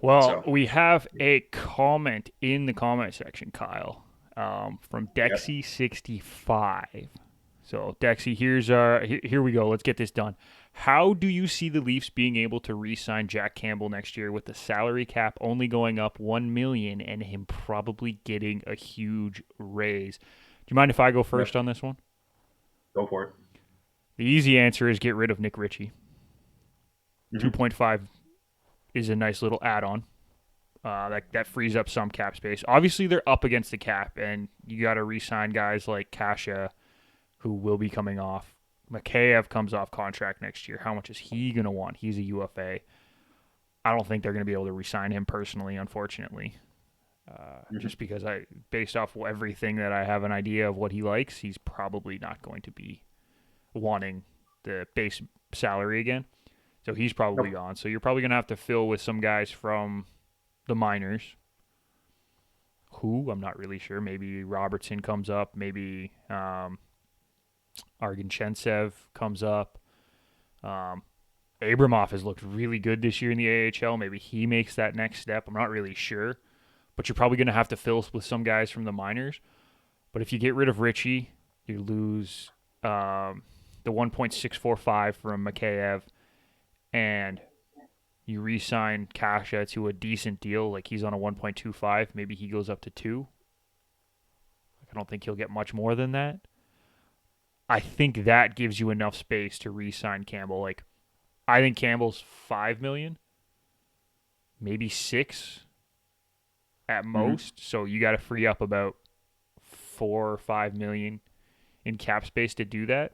Well, So, we have a comment in the comment section, Kyle, from Dexy65. So, Dexy, here we go. Let's get this done. How do you see the Leafs being able to re-sign Jack Campbell next year with the salary cap only going up $1 million and him probably getting a huge raise? Do you mind if I go first on this one? go for it. The easy answer is get rid of Nick Ritchie. Mm-hmm. 2.5 is a nice little add-on. That frees up some cap space. Obviously, they're up against the cap, and you got to re-sign guys like Kasha, who will be coming off. Mikheyev comes off contract next year. How much is he going to want? He's a UFA. I don't think they're going to be able to re-sign him personally, unfortunately. Just because based off everything that I have an idea of what he likes, he's probably not going to be wanting the base salary again. So he's probably gone. So you're probably going to have to fill with some guys from the minors. Who? I'm not really sure. Maybe Robertson comes up. Maybe Argenchentsev comes up. Abramov has looked really good this year in the AHL. Maybe he makes that next step. I'm not really sure. But you're probably going to have to fill with some guys from the minors. But if you get rid of Ritchie, you lose the 1.645 from Mikheyev, and you re-sign Kasha to a decent deal, like he's on a 1.25. Maybe he goes up to 2. I don't think he'll get much more than that. I think that gives you enough space to re-sign Campbell. Like, I think Campbell's $5 million, maybe 6 at most. So you got to free up about $4 or $5 million in cap space to do that.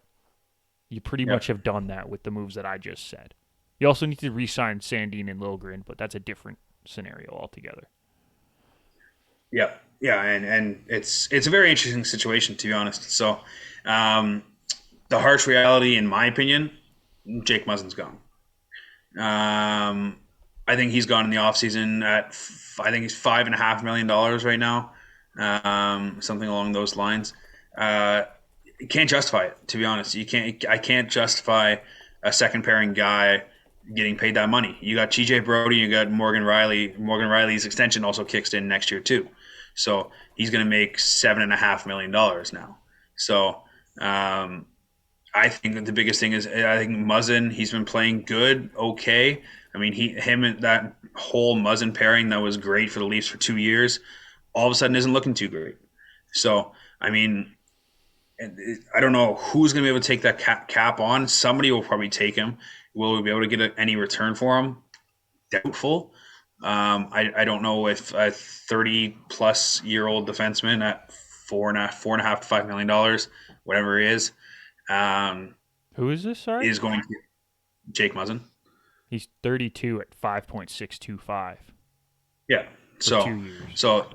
You pretty much have done that with the moves that I just said. You also need to re-sign Sandin and Liljegren, but that's a different scenario altogether. Yeah, and it's a very interesting situation, to be honest. So, the harsh reality, in my opinion, Jake Muzzin's gone. I think he's gone in the offseason at, I think he's $5.5 million right now, something along those lines. You can't justify it, to be honest. I can't justify a second pairing guy getting paid that money. You got TJ Brody, you got Morgan Riley. Morgan Riley's extension also kicks in next year too. So he's going to make $7.5 million now. So I think that the biggest thing is, I think Muzzin, he's been playing good, okay. I mean, him and that whole Muzzin pairing that was great for the Leafs for 2 years, all of a sudden isn't looking too great. So, I mean, I don't know who's going to be able to take that cap on. Somebody will probably take him. Will we be able to get any return for him? Doubtful. I don't know if a 30-plus-year-old defenseman at $4.5 to $5 million, whatever it is, who is this? Sorry, is going to Jake Muzzin. He's 32 at 5.625. Yeah. For 2 years. So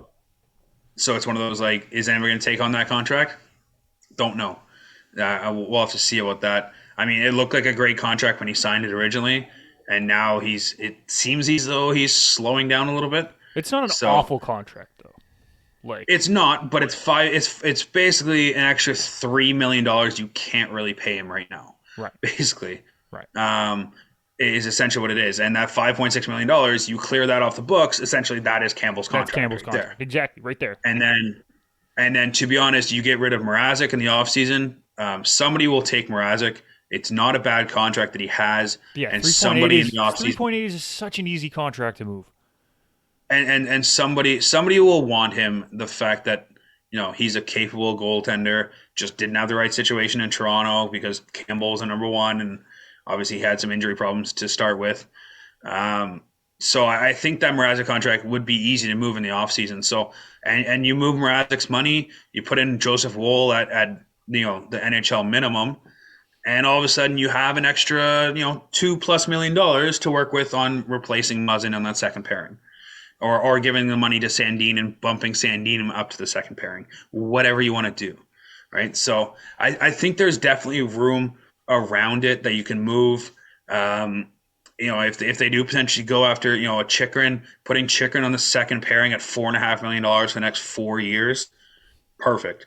it's one of those, like, is anyone going to take on that contract? Don't know. We'll have to see about that. I mean, it looked like a great contract when he signed it originally, and now it seems as though he's slowing down a little bit. It's not an awful contract though. Like, it's not, but it's basically an extra $3 million you can't really pay him right now. Right. Basically. Right. Is essentially what it is. And that $5.6 million, you clear that off the books, essentially that is Campbell's contract. That's Campbell's contract. There. Exactly, right there. And then to be honest, you get rid of Mrazek in the offseason. Somebody will take Mrazek. It's not a bad contract that he has. Yeah, and somebody in the offseason. 3.8 is such an easy contract to move. And somebody will want him. The fact that, you know, he's a capable goaltender, just didn't have the right situation in Toronto because Campbell was the number one, and obviously he had some injury problems to start with. So I think that Mrazek contract would be easy to move in the offseason. So and you move Mrazek's money, you put in Joseph Woll at the NHL minimum, and all of a sudden you have an extra $2+ million to work with on replacing Muzzin on that second pairing. Or giving the money to Sandin and bumping Sandin up to the second pairing, whatever you want to do. right? So I think there's definitely room around it that you can move. If they do potentially go after, a Chikrin, putting Chikrin on the second pairing at $4.5 million for the next 4 years, perfect.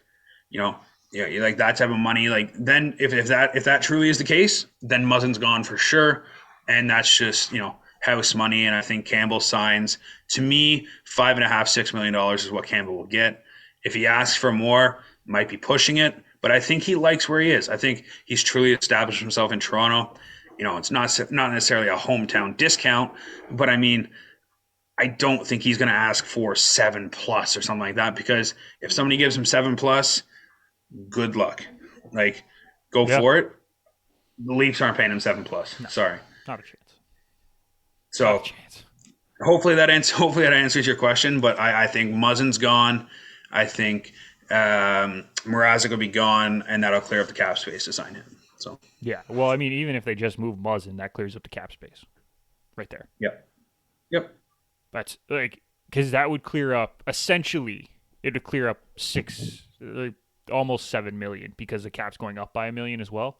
You know, you like that type of money. Like then if that truly is the case, then Muzzin's gone for sure, and that's just house money. And I think Campbell signs, to me, $5.5 $6 million is what Campbell will get. If he asks for more, might be pushing it, but I think he likes where he is. I think he's truly established himself in Toronto. It's not necessarily a hometown discount, but I mean, I don't think he's going to ask for 7+ or something like that, because if somebody gives him 7+, good luck. Like, go Yeah. for it. The Leafs aren't paying him 7+. No, sorry, not a chance. So not a chance. Hopefully that answers your question. But I think Muzzin's gone. I think Mrazek will be gone, and that'll clear up the cap space to sign him. So yeah, well, I mean, even if they just move Muzzin, that clears up the cap space, right there. Yep. That's like, because that would clear up, essentially, it would clear up almost $7 million, because the cap's going up by $1 million as well.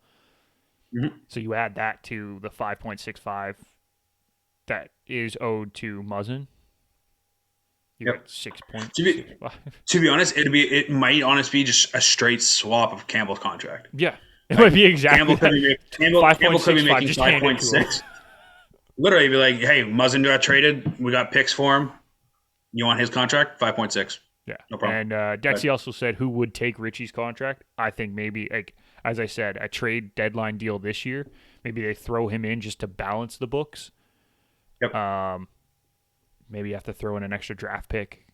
Mm-hmm. So you add that to the 5.65 that is owed to Muzzin. You get 6.65. To be honest, it might honestly be just a straight swap of Campbell's contract. Yeah, it might be exactly. Campbell could be making 5.6. Literally, be like, hey, Muzzin got traded. We got picks for him. You want his contract? 5.6. Yeah, no problem. And Dexy also said who would take Richie's contract. I think maybe, like as I said, a trade deadline deal this year. Maybe they throw him in just to balance the books. Yep. Maybe you have to throw in an extra draft pick.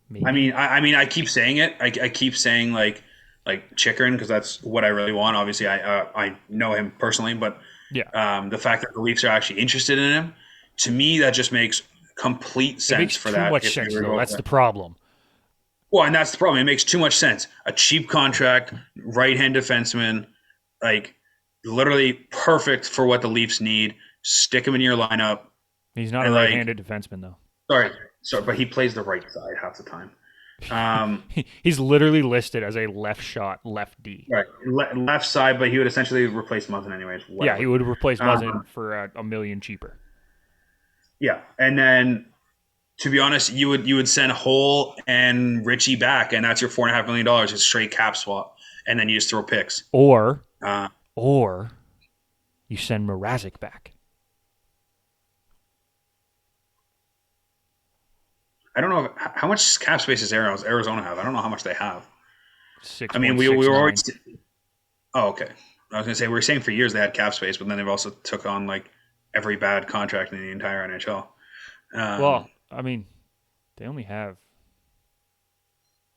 Maybe. I mean, I keep saying it. I keep saying like Chikrin, because that's what I really want. Obviously, I know him personally, but the fact that the Leafs are actually interested in him, to me, that just makes complete sense. It makes for too that. much sense, though. That's the problem. Well, and that's the problem. It makes too much sense. A cheap contract, right-hand defenseman, like literally perfect for what the Leafs need. Stick him in your lineup. He's not a right-handed defenseman, though. Sorry, but he plays the right side half the time. He's literally listed as a left shot, left D. Right, left side, but he would essentially replace Muzzin anyways. Yeah, he would replace Muzzin for $1 million cheaper. Yeah, and then to be honest, you would send Hole and Richie back, and that's your $4.5 million. It's a straight cap swap, and then you just throw picks. Or you send Mrazek back. I don't know how much cap space does Arizona have. I don't know how much they have. 6. I mean, we were already. Oh, okay. I was gonna say we were saying for years they had cap space, but then they've also took on like every bad contract in the entire NHL. Well, I mean, they only have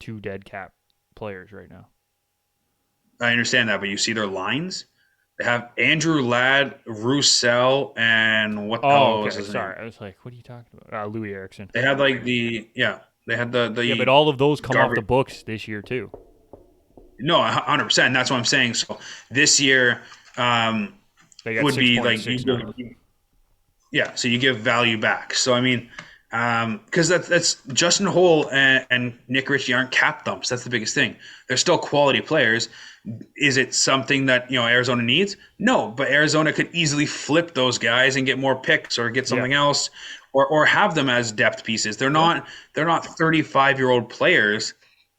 2 dead cap players right now. I understand that, but you see their lines. They have Andrew Ladd, Roussel, and what? Oh, okay. Sorry, I was like, what are you talking about? Louis Eriksson. They had like they had the but all of those come off the books this year too. No, 100%. That's what I'm saying. So this year would be like so you give value back. So I mean, because that's Justin Hole and Nick Ritchie aren't cap dumps. That's the biggest thing. They're still quality players. Is it something that Arizona needs? No, but Arizona could easily flip those guys and get more picks or get something else, or have them as depth pieces. They're not 35-year-old players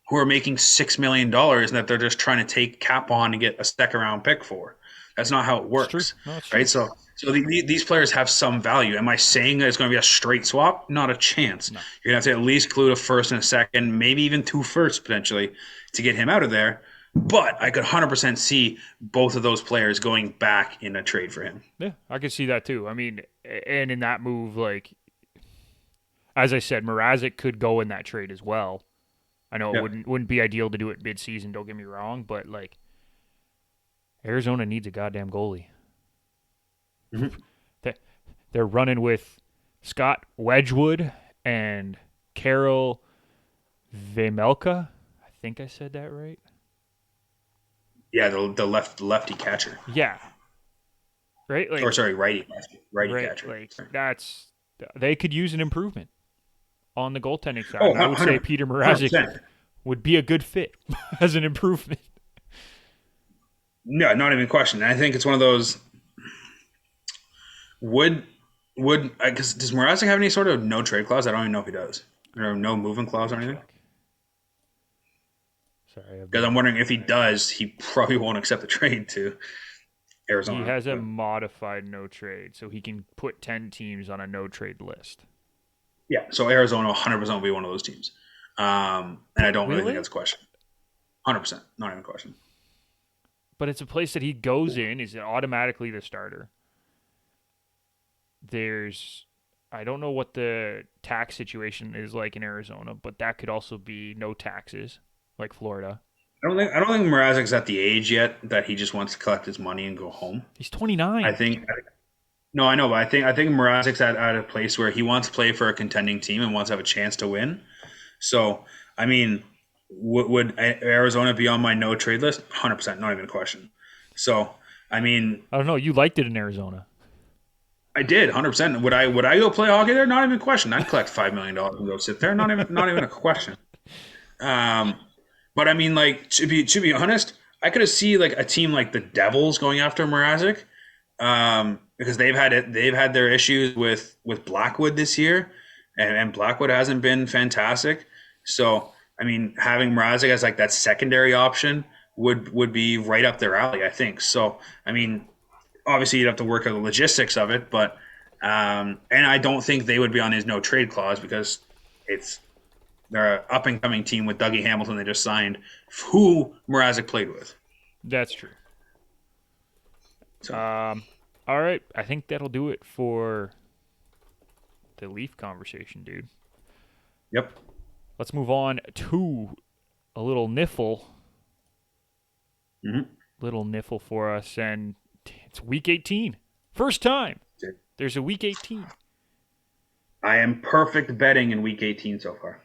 who are making $6 million and that they're just trying to take cap on to get a second round pick for. That's not how it works, right? So these players have some value. Am I saying that it's going to be a straight swap? Not a chance. No. You're going to have to at least include a first and a second, maybe even 2 firsts potentially to get him out of there. But I could 100% see both of those players going back in a trade for him. Yeah, I could see that too. I mean, and in that move, like, as I said, Mrazek could go in that trade as well. I know it wouldn't be ideal to do it mid-season, don't get me wrong, but, like, Arizona needs a goddamn goalie. Mm-hmm. They're running with Scott Wedgwood and Karel Vejmelka. I think I said that right. Yeah, the lefty catcher. Yeah. Right? Like, righty catcher. Like, they could use an improvement on the goaltending side. I would say Peter Mrazek would be a good fit as an improvement. No, not even a question. I think it's one of those. Would because does Mrazek have any sort of no trade clause? I don't even know if he does. Or no movement clause or anything. Sorry, Because I'm wondering if he does, he probably won't accept the trade to Arizona. He has a modified no trade, so he can put 10 teams on a no trade list. Yeah, so Arizona 100% will be one of those teams. And I don't really think Really? that's a question. 100%, not even a question. But it's a place that he goes in, is automatically the starter. I don't know what the tax situation is like in Arizona, but that could also be no taxes, like Florida. I don't think Mrazek's at the age yet that he just wants to collect his money and go home. He's 29. I think no, I know, but I think Mrazek's at a place where he wants to play for a contending team and wants to have a chance to win. So, I mean, would Arizona be on my no trade list? 100%, not even a question. So, I mean, I don't know. You liked it in Arizona. I did 100%. Would I go play hockey there? Not even a question. I'd collect $5 million and go sit there. Not even a question. But I mean, like to be honest, I could have seen like a team like the Devils going after Mrazek, because they've had their issues with Blackwood this year, and Blackwood hasn't been fantastic. So I mean, having Mrazek as like that secondary option would be right up their alley, I think. So I mean, obviously you'd have to work out the logistics of it, but and I don't think they would be on his no trade clause because they're an up and coming team with Dougie Hamilton they just signed, who Mrazek played with. That's true. So. All right. I think that'll do it for the Leaf conversation, dude. Yep. Let's move on to a little niffle. Mm-hmm. Little niffle for us, and it's week 18. First time. There's a week 18. I am perfect betting in week 18 so far.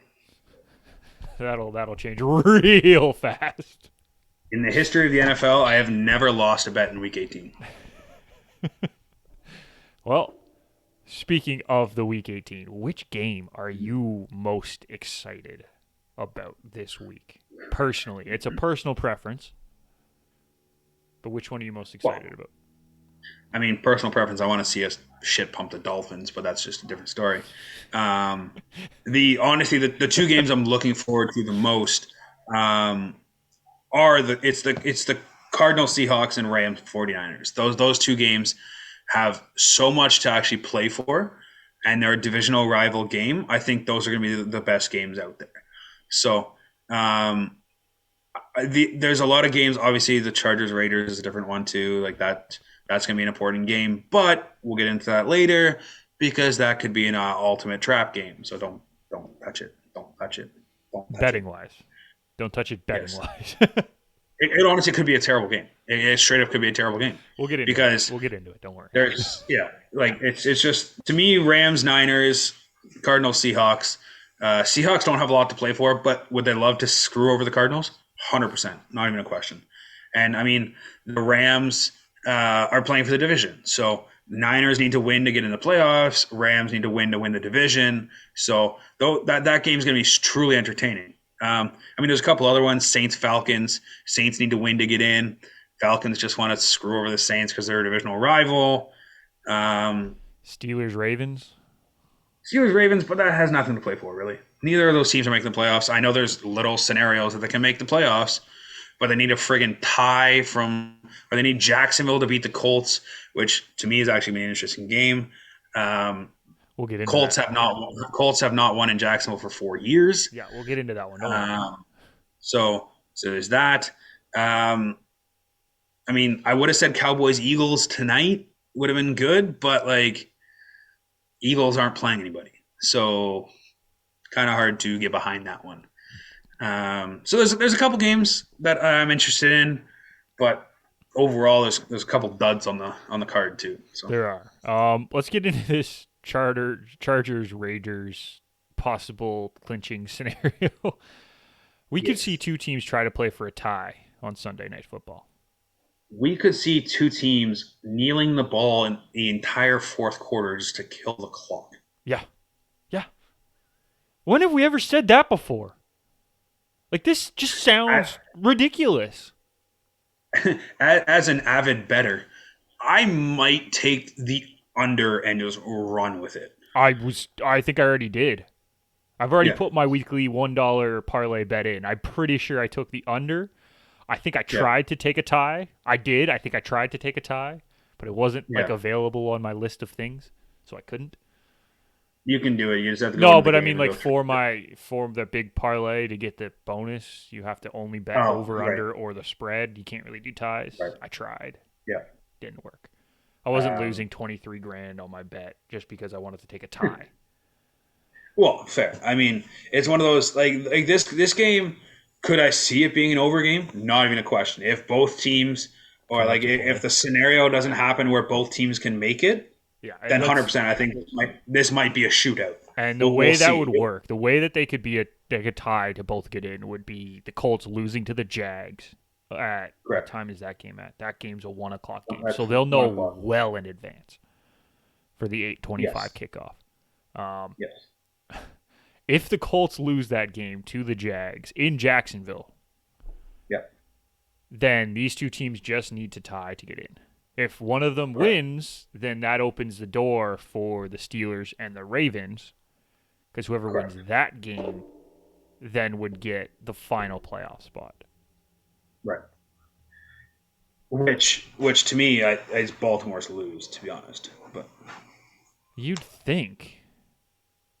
That'll change real fast. In the history of the NFL, I have never lost a bet in week 18. Well, speaking of the week 18, which game are you most excited about this week? Personally, it's a personal preference. But which one are you most excited about? I mean, personal preference, I want to see us shit pump the Dolphins, but that's just a different story. The two games I'm looking forward to the most are the Cardinals, Seahawks, and Rams 49ers. Those two games have so much to actually play for, and they're a divisional rival game. I think those are going to be the best games out there. So there's a lot of games. Obviously, the Chargers Raiders is a different one too. Like that's going to be an important game, but we'll get into that later because that could be an ultimate trap game. So don't touch it. Don't touch it. Betting wise, don't touch it. Betting wise, it honestly could be a terrible game. It straight up could be a terrible game. We'll get into it. We'll get into it. Don't worry. It's just to me Rams, Niners, Cardinals, Seahawks. Seahawks don't have a lot to play for, but would they love to screw over the Cardinals? 100%, not even a question. And I mean, the Rams are playing for the division, so Niners need to win to get in the playoffs. Rams need to win the division. So that game's going to be truly entertaining. I mean, there's a couple other ones. Saints, Falcons. Saints need to win to get in. Falcons just want to screw over the Saints because they're a divisional rival. Steelers, Ravens. Steelers, Ravens, but that has nothing to play for, really. Neither of those teams are making the playoffs. I know there's little scenarios that they can make the playoffs, but they need a friggin' tie or they need Jacksonville to beat the Colts, which to me is actually an interesting game. We'll get into Colts that. Colts have not won in Jacksonville for 4 years. Yeah, we'll get into that one. So there's that. I mean, I would have said Cowboys Eagles tonight would have been good, but like Eagles aren't playing anybody, so kind of hard to get behind that one. So there's a couple games that I'm interested in, but overall there's a couple duds on the card too. So there are. Let's get into this Chargers Raiders possible clinching scenario. We could see two teams try to play for a tie on Sunday Night Football. We could see two teams kneeling the ball in the entire fourth quarter just to kill the clock. Yeah. When have we ever said that before? Like, this just sounds ridiculous. As an avid bettor, I might take the under and just run with it. I think I already did. I've already Yeah. put my weekly $1 parlay bet in. I'm pretty sure I took the under. I think I Yeah. tried to take a tie. I did. I think I tried to take a tie, but it wasn't like Yeah. available on my list of things, so I couldn't. You can do it. You just have to go No, into the but I game mean, and like go through. for the big parlay to get the bonus, you have to only bet Oh, over, right. under, or the spread. You can't really do ties. Right. I tried, Yeah. didn't work. I wasn't Um, losing 23 grand on my bet just because I wanted to take a tie. Well, fair. I mean, it's one of those like this game. Could I see it being an over game? Not even a question. If both teams, or Come out like to play. if the scenario doesn't happen where both teams can make it, Yeah, then 100%. I think this might be a shootout. And the We'll way that see. would work, the way that they could tie to both get in would be the Colts losing to the Jags. At what Correct. time is that game at? That game's a 1:00 game, That's so they'll 1 know o'clock. well in advance for the 8:25 Yes. kickoff. Yes. If the Colts lose that game to the Jags in Jacksonville, Yeah. then these two teams just need to tie to get in. If one of them Right. wins, then that opens the door for the Steelers and the Ravens, because whoever Correct. wins that game then would get the final playoff spot. Right. Which to me is Baltimore's lose, to be honest. But You'd think.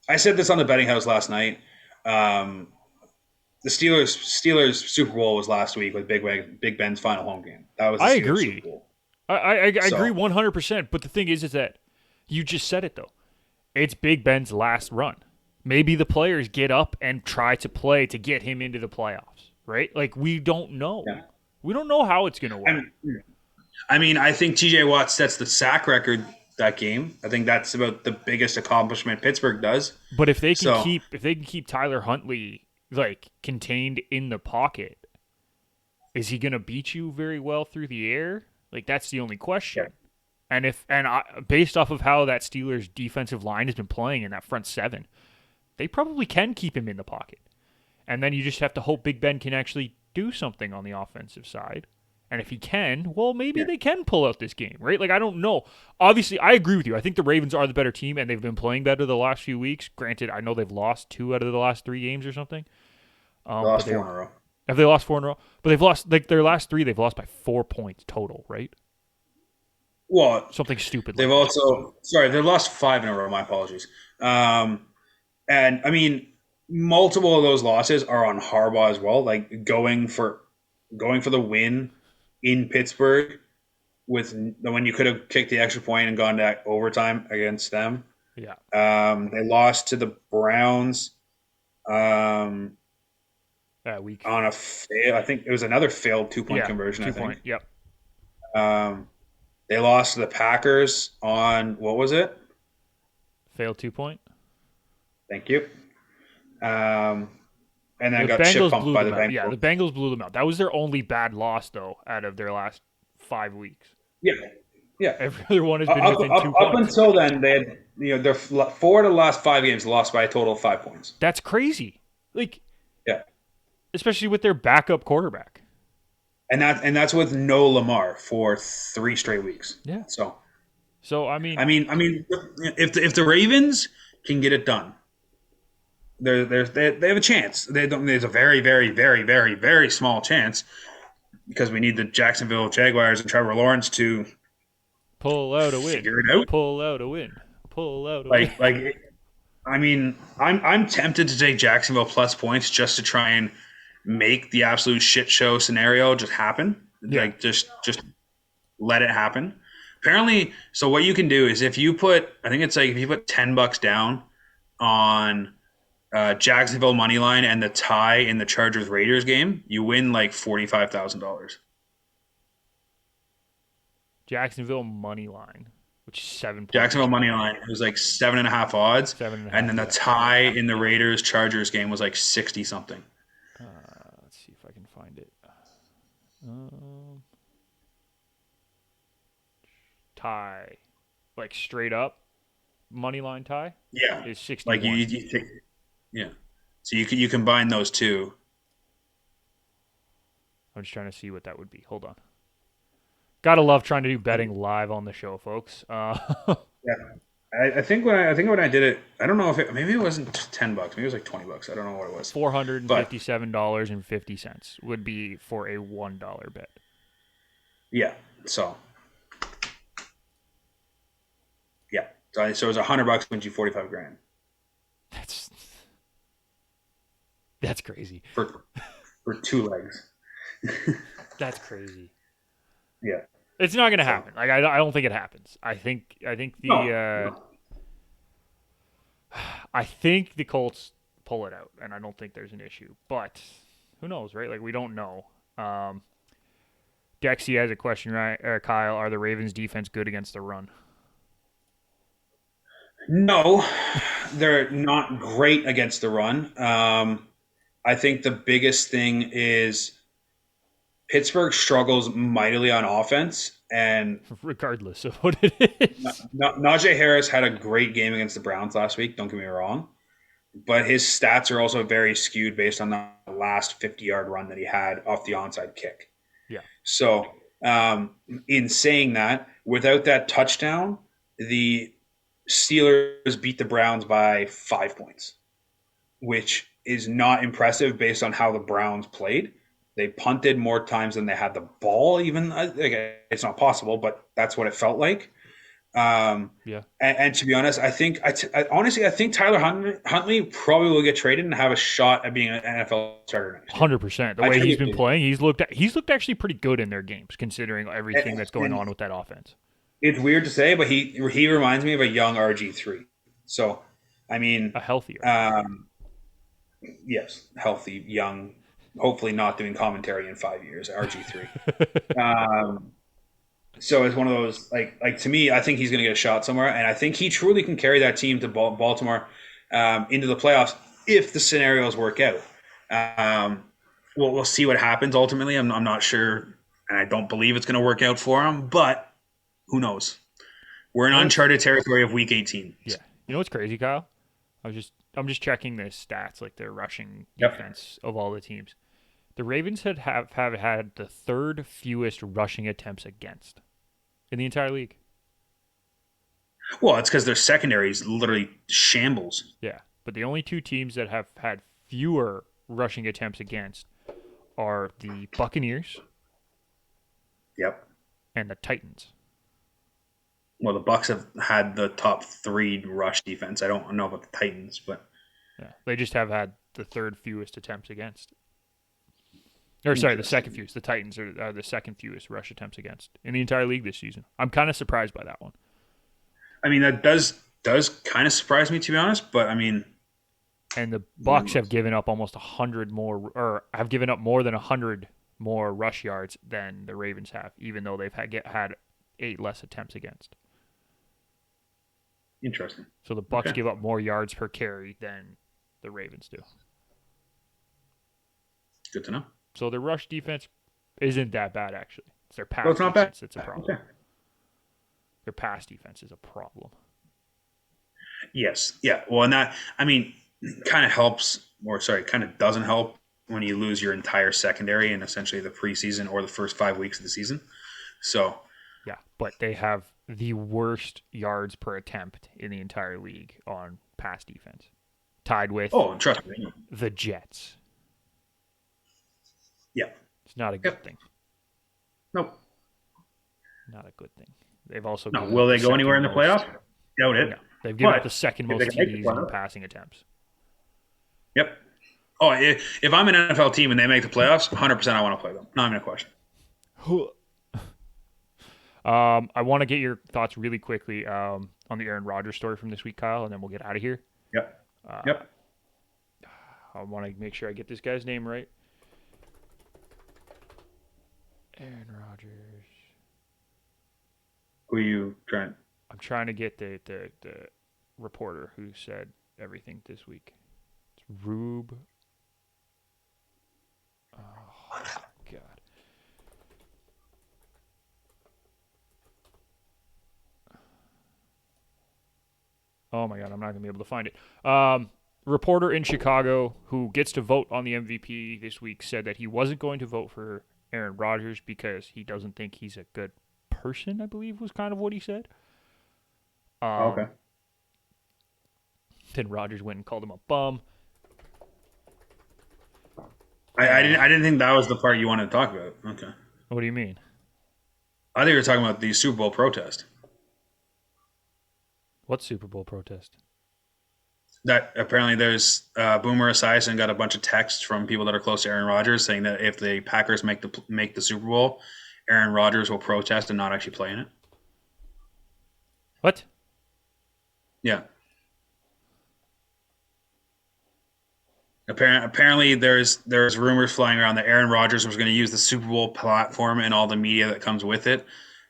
I said this on the betting house last night. The Steelers Super Bowl was last week with Big Ben's final home game. That was the I Steelers agree. Super Bowl. I So- agree 100%, but the thing is that you just said it, though. It's Big Ben's last run. Maybe the players get up and try to play to get him into the playoffs, right? Like, we don't know. Yeah. We don't know how it's going to work. I mean, I think TJ Watt sets the sack record that game. I think that's about the biggest accomplishment Pittsburgh does. But if they can So- keep Tyler Huntley like contained in the pocket, is he going to beat you very well through the air? Like, that's the only question. Yeah. And based off of how that Steelers defensive line has been playing in that front seven, they probably can keep him in the pocket. And then you just have to hope Big Ben can actually do something on the offensive side. And if he can, well, maybe they can pull out this game, right? Like, I don't know. Obviously, I agree with you. I think the Ravens are the better team, and they've been playing better the last few weeks. Granted, I know they've lost 2 out of the last 3 games or something. Lost 4 in a row. Have they lost 4 in a row? But they've lost, like, their last 3, they've lost by 4 points total, right? Well, Something stupid. they've they've lost 5 in a row. My apologies. And I mean, multiple of those losses are on Harbaugh as well. Like going for the win in Pittsburgh when you could have kicked the extra point and gone to overtime against them. Yeah. They lost to the Browns. That week. On a fail, I think it was another failed 2-point conversion. 2 I think. point. Yep. They lost to the Packers on what was it? Failed 2 point. Thank you. And then The got shit Bengals pumped blew by them the out. Bengals. Yeah, the Bengals blew them out. That was their only bad loss, though, out of their last 5 weeks. Yeah, yeah. Every other one has been Up, within up, 2 up points. until then, they had their 4 of the last 5 games lost by a total of 5 points. That's crazy. Like, Yeah, especially with their backup quarterback. and that's with no Lamar for 3 straight weeks. Yeah. So I mean, if the Ravens can get it done, they have a chance. There's a very, very, very, very, very small chance because we need the Jacksonville Jaguars and Trevor Lawrence to pull out a win. figure it out. Pull out a win. Pull out a win. I mean, I'm tempted to take Jacksonville plus points just to try and make the absolute shit show scenario just happen. Yeah. Like just let it happen. Apparently, so what you can do is if you put $10 down on Jacksonville money line and the tie in the Chargers Raiders game, you win like $45,000. Jacksonville money line, which is 7 points. Jacksonville money line was like 7.5 odds, 7.5, and then the yeah. tie in the Raiders Chargers game was like 60 something. Let's see if I can find it. Tie, like straight up money line tie Yeah, is 61. like you take, yeah. So you combine those two. I'm just trying to see what that would be. Hold on. Gotta love trying to do betting live on the show, folks. Yeah. I think when I did it, I don't know if maybe it wasn't $10, maybe it was like $20. I don't know what it was. But $457.50 would be for a $1 bet. yeah, so yeah, so it was $100 wins you 45 grand That's crazy. for 2 legs. That's crazy. Yeah, It's not gonna happen. Like I don't think it happens. I think no. I think the Colts pull it out, and I don't think there's an issue. But who knows, right? Like we don't know. Dexy has a question, right? Kyle, are the Ravens' defense good against the run? No, they're not great against the run. I think the biggest thing is Pittsburgh struggles mightily on offense, and Regardless of what it is. Najee Harris had a great game against the Browns last week. Don't get me wrong, but his stats are also very skewed based on the last 50-yard run that he had off the onside kick. Yeah. So, in saying that, without that touchdown, the Steelers beat the Browns by 5 points, which is not impressive based on how the Browns played. They punted more times than they had the ball. Even it's not possible, but that's what it felt like. Yeah. And to be honest, I think Tyler Huntley probably will get traded and have a shot at being an NFL starter next year. 100%. The way he's been playing, he's looked actually pretty good in their games, considering everything that's going on with that offense. It's weird to say, but he reminds me of a young RG3. So, I mean, a healthier. Yes, healthy, young, hopefully not doing commentary in 5 years, RG3. So it's one of those, like to me, I think he's going to get a shot somewhere, and I think he truly can carry that team to Baltimore into the playoffs if the scenarios work out. We'll see what happens ultimately. I'm not sure, and I don't believe it's going to work out for him, but who knows? We're in uncharted territory of Week 18. Yeah. You know what's crazy, Kyle? I'm just checking the stats, like their rushing defense of all the teams. The Ravens have had the third fewest rushing attempts against in the entire league. Well, it's because their secondary is literally shambles. Yeah, but the only two teams that have had fewer rushing attempts against are the Buccaneers. Yep. And the Titans. Well, the Bucs have had the top 3 rush defense. I don't know about the Titans, but yeah, they just have had the third fewest attempts against. Or sorry, the second fewest. The Titans are the second fewest rush attempts against in the entire league this season. I'm kind of surprised by that one. I mean, that does kind of surprise me, to be honest. But I mean, and the Bucs have given up almost 100 more, or have given up more than 100 more rush yards than the Ravens have, even though they've had 8 less attempts against. Interesting. So the Bucs give up more yards per carry than the Ravens do. Good to know. So their rush defense isn't that bad, actually. It's their pass defense that's a problem. Okay. Their pass defense is a problem. Yes. Yeah. Well, and that, I mean, kind of helps, or sorry, kind of doesn't help when you lose your entire secondary in essentially the preseason or the first 5 weeks of the season. So. Yeah, but they have the worst yards per attempt in the entire league on pass defense, tied with trust me, the Jets. Yeah, it's not a good thing. Nope, not a good thing. They've also will they go anywhere in the playoffs? Doubt it. No, they've given up the second most TDs in passing attempts. Yep. Oh, if I'm an NFL team and they make the playoffs, 100% I want to play them. Not even a question. I want to get your thoughts really quickly on the Aaron Rodgers story from this week, Kyle, and then we'll get out of here. Yep. I want to make sure I get this guy's name right. Aaron Rodgers. Who are you trying? I'm trying to get the reporter who said everything this week. It's Rube. Oh, my God. Oh, my God. I'm not going to be able to find it. Reporter in Chicago who gets to vote on the MVP this week said that he wasn't going to vote for Aaron Rodgers because he doesn't think he's a good person, I believe was kind of what he said. Okay. Then Rodgers went and called him a bum. I didn't think that was the part you wanted to talk about. Okay. What do you mean? I think you were talking about the Super Bowl protest. What Super Bowl protest? That apparently there's Boomer Esiason got a bunch of texts from people that are close to Aaron Rodgers saying that if the Packers make the Super Bowl, Aaron Rodgers will protest and not actually play in it. What? Yeah. Apparently, there's rumors flying around that Aaron Rodgers was going to use the Super Bowl platform and all the media that comes with it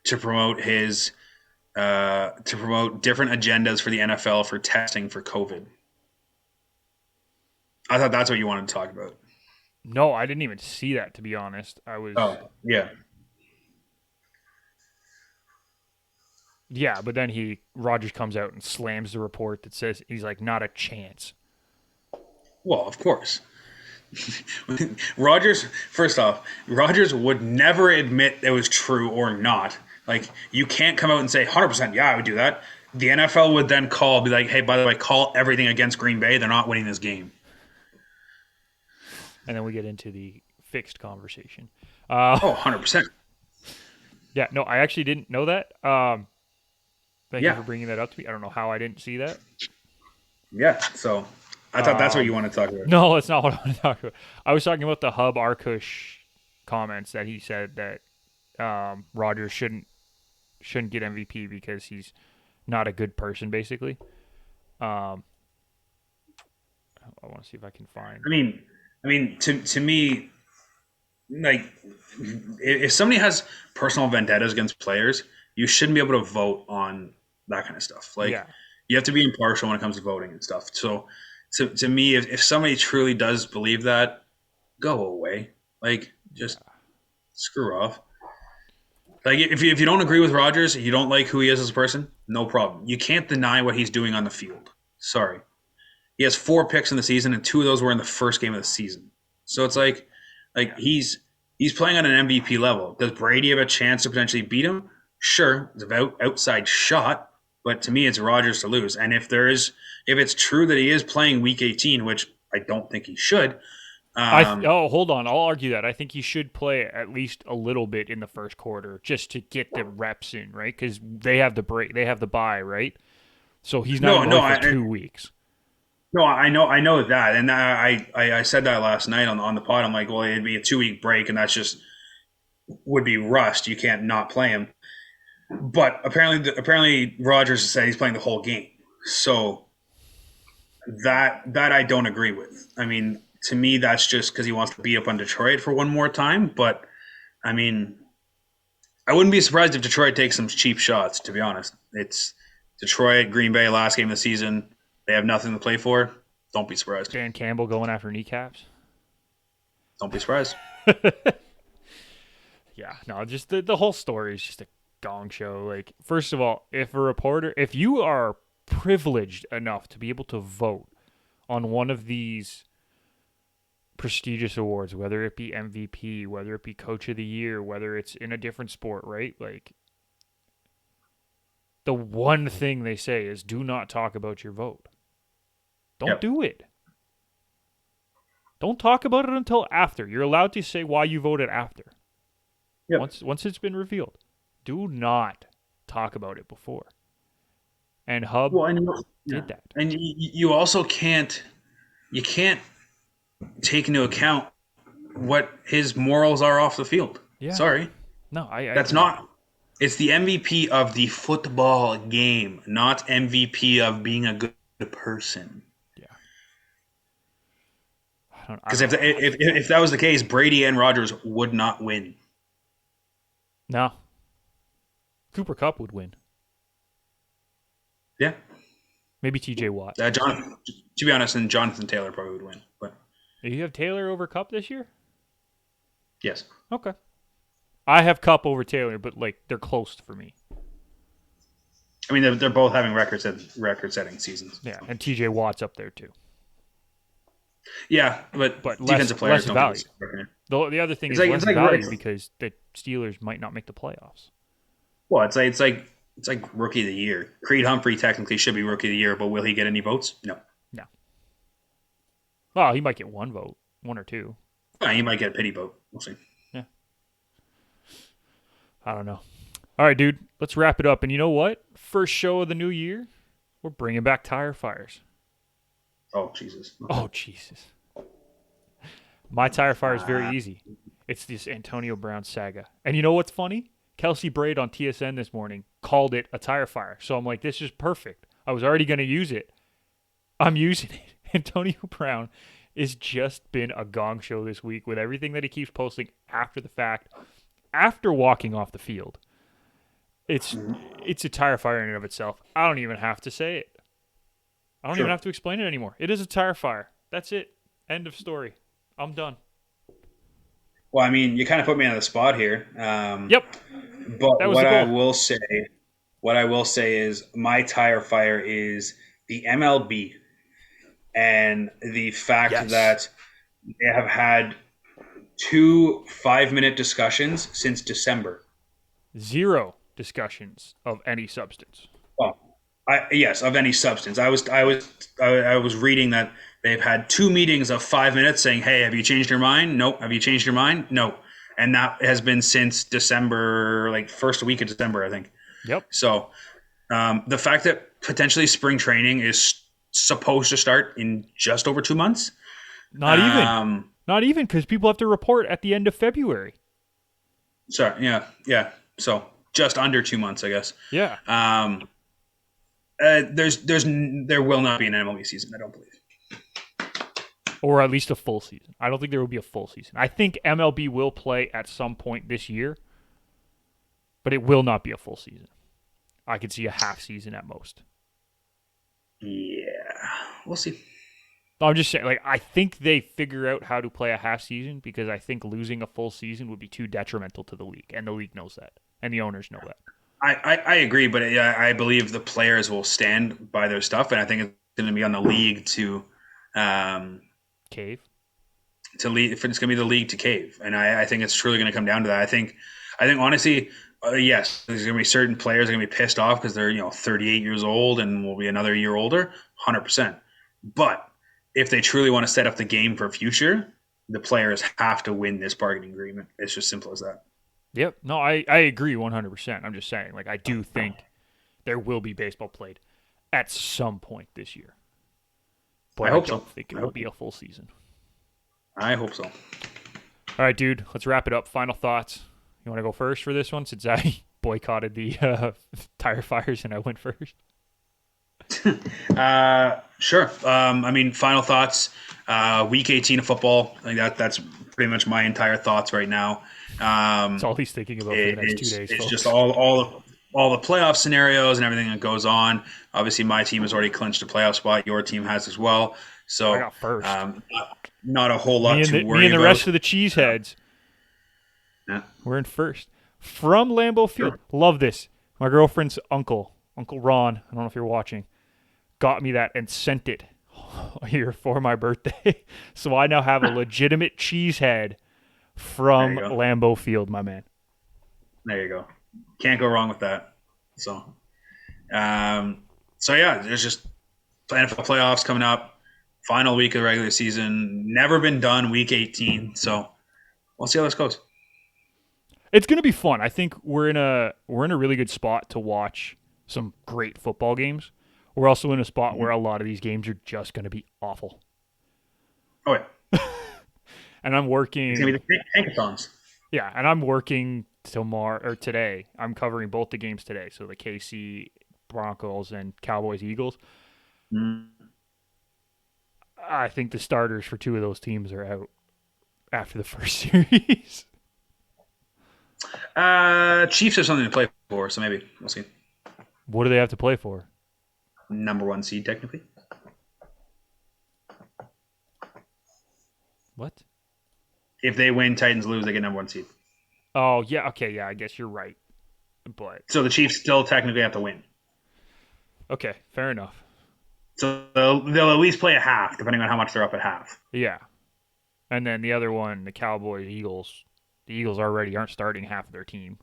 to promote his to promote different agendas for the NFL for testing for COVID. I thought that's what you wanted to talk about. No, I didn't even see that, to be honest. I was. Oh, yeah. Yeah, but then Rodgers comes out and slams the report that says he's like, not a chance. Well, of course. Rodgers, first off, Rodgers would never admit it was true or not. Like, you can't come out and say 100%, yeah, I would do that. The NFL would then be like, hey, by the way, call everything against Green Bay. They're not winning this game. And then we get into the fixed conversation. 100%. Yeah, no, I actually didn't know that. Thank you for bringing that up to me. I don't know how I didn't see that. Yeah, so I thought that's what you wanted to talk about. No, that's not what I want to talk about. I was talking about the Hub Arkush comments that he said that Rodgers shouldn't get MVP because he's not a good person, basically. I want to see if I can find. I mean, to me, like, if somebody has personal vendettas against players, you shouldn't be able to vote on that kind of stuff. Like, you have to be impartial when it comes to voting and stuff. So, to me, if somebody truly does believe that, go away. Like, just screw off. Like, if you don't agree with Rodgers, you don't like who he is as a person, no problem. You can't deny what he's doing on the field. Sorry. He has 4 picks in the season, and 2 of those were in the first game of the season. So it's like he's playing on an MVP level. Does Brady have a chance to potentially beat him? Sure, it's an outside shot, but to me, it's Rodgers to lose. And if it's true that he is playing Week 18, which I don't think he should. Hold on. I'll argue that. I think he should play at least a little bit in the first quarter just to get the reps in, right? Because they have the break, they have the bye, right? So he's not going for 2 weeks. No, I know that, and I said that last night on the pod. I'm like, well, it'd be a 2-week break, and that's just would be rust. You can't not play him. But apparently Rodgers said he's playing the whole game, so that I don't agree with. I mean, to me, that's just because he wants to beat up on Detroit for one more time. But I mean, I wouldn't be surprised if Detroit takes some cheap shots. To be honest, it's Detroit, Green Bay, last game of the season. They have nothing to play for. Don't be surprised. Dan Campbell going after kneecaps. Don't be surprised. Yeah, no, just the whole story is just a gong show. Like, first of all, if you are privileged enough to be able to vote on one of these prestigious awards, whether it be MVP, whether it be Coach of the Year, whether it's in a different sport, right? Like, the one thing they say is do not talk about your vote. Don't do it. Don't talk about it until after. You're allowed to say why you voted after. Yep. Once it's been revealed. Do not talk about it before. And Hub did that. And you also can't take into account what his morals are off the field. Yeah. Sorry. No, that's not. It's the MVP of the football game, not MVP of being a good person. Because if that was the case, Brady and Rodgers would not win. No. Cooper Kupp would win. Yeah. Maybe T.J. Watt. To be honest, and Jonathan Taylor probably would win. But do you have Taylor over Kupp this year? Yes. Okay. I have Kupp over Taylor, but they're close for me. I mean, they're both having record-setting seasons. Yeah, and T.J. Watt's up there too. Yeah, but but defensive players less don't value. get recognition. The other thing It's is like less value because the Steelers might not make the playoffs. well, it's like rookie of the year. Creed Humphrey technically should be rookie of the year, but will he get any votes? No. No. Well, he might get one vote, one or two. He might get a pity vote. We'll see. Yeah. I don't know. All right, dude. Let's wrap it up. And you know what? First show of the new year, we're bringing back tire fires. Oh Jesus. Oh Jesus. My tire fire is very easy. It's this Antonio Brown saga. And you know what's funny? Kelsey Braid on TSN this morning called it a tire fire. So I'm like, this is perfect. I was already going to use it. I'm using it. Antonio Brown has just been a gong show this week with everything that he keeps posting after the fact, after walking off the field. It's a tire fire in and of itself. I don't even have to say it. I don't even have to explain it anymore. It is a tire fire. That's it. End of story. I'm done. Well, I mean, you kind of put me on the spot here. Yep. But That was what the I goal. will say is my tire fire is the MLB and the fact that they have had 2 5-minute discussions since December. Zero discussions of any substance. Well, yes, of any substance. I was reading that they've had 2 meetings of 5 minutes saying, "Hey, have you changed your mind? Nope. Have you changed your mind? No." And that has been since December, like first week of December, I think. Yep. So the fact that potentially spring training is supposed to start in just over 2 months. Not even because people have to report at the end of February. Sorry, yeah. So just under 2 months, I guess. Yeah. There will not be an MLB season, I don't believe. Or at least a full season. I don't think there will be a full season. I think MLB will play at some point this year, but it will not be a full season. I could see a half season at most. Yeah, we'll see. I'm just saying, I think they figure out how to play a half season because I think losing a full season would be too detrimental to the league, and the league knows that, and the owners know that. I agree, but I believe the players will stand by their stuff, and I think it's going to be on the league to cave. If it's going to be the league to cave, and I think it's truly going to come down to that. I think honestly, yes, there's going to be certain players that are going to be pissed off because they're 38 years old and will be another year older, 100%. But if they truly want to set up the game for future, the players have to win this bargaining agreement. It's just simple as that. Yep. No, I agree 100%. I'm just saying, I do think there will be baseball played at some point this year. But I don't think it will be a full season. I hope so. All right, dude. Let's wrap it up. Final thoughts. You want to go first for this one since I boycotted the tire fires and I went first? Sure. Final thoughts. Week 18 of football. I think that's pretty much my entire thoughts right now. That's all he's thinking about for the next 2 days. It's just all the playoff scenarios and everything that goes on. Obviously, my team has already clinched a playoff spot. Your team has as well. So I got first. Not a whole lot to worry about. Me and the rest of the cheeseheads, yeah. We're in first. From Lambeau Field. Sure. Love this. My girlfriend's uncle, Uncle Ron, I don't know if you're watching, got me that and sent it here for my birthday. So I now have a legitimate cheesehead from Lambeau Field, my man. There you go. Can't go wrong with that. So yeah, there's just NFL playoffs coming up. Final week of the regular season. Never been done, week 18. So we'll see how this goes. It's going to be fun. I think we're in a really good spot to watch some great football games. We're also in a spot where a lot of these games are just going to be awful. Oh, yeah. And I'm working. It's going to be the tankathons. Yeah, and I'm working today. I'm covering both the games today. So the KC Broncos and Cowboys Eagles. I think the starters for 2 of those teams are out after the first series. Chiefs have something to play for, so maybe we'll see. What do they have to play for? Number 1 seed, technically. What? If they win, Titans lose, they get number 1 seed. Oh, yeah. Okay, yeah, I guess you're right. But so the Chiefs still technically have to win. Okay, fair enough. So they'll at least play a half, depending on how much they're up at half. Yeah. And then the other one, the Cowboys, Eagles. The Eagles already aren't starting half of their team.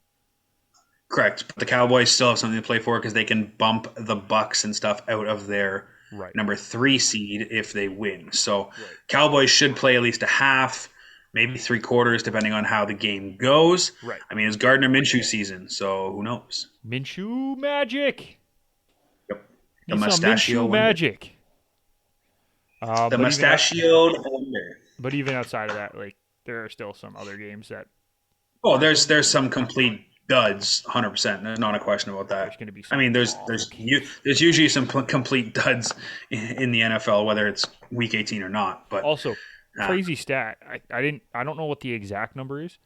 Correct. But the Cowboys still have something to play for because they can bump the Bucks and stuff out of their Right. number 3 seed if they win. So Right. Cowboys should play at least a half, maybe 3/4, depending on how the game goes. Right. I mean, it's Gardner Minshew season, so who knows? Minshew magic. Yep. The Need some mustachio Minshew wonder. magic. The mustachioed wonder. But even outside of that, like there are still some other games that Oh, there's some complete duds, 100%. There's not a question about that. there's going to be. Some I mean, there's usually some complete duds in the NFL, whether it's week 18 or not. But also crazy stat. I don't know what the exact number is,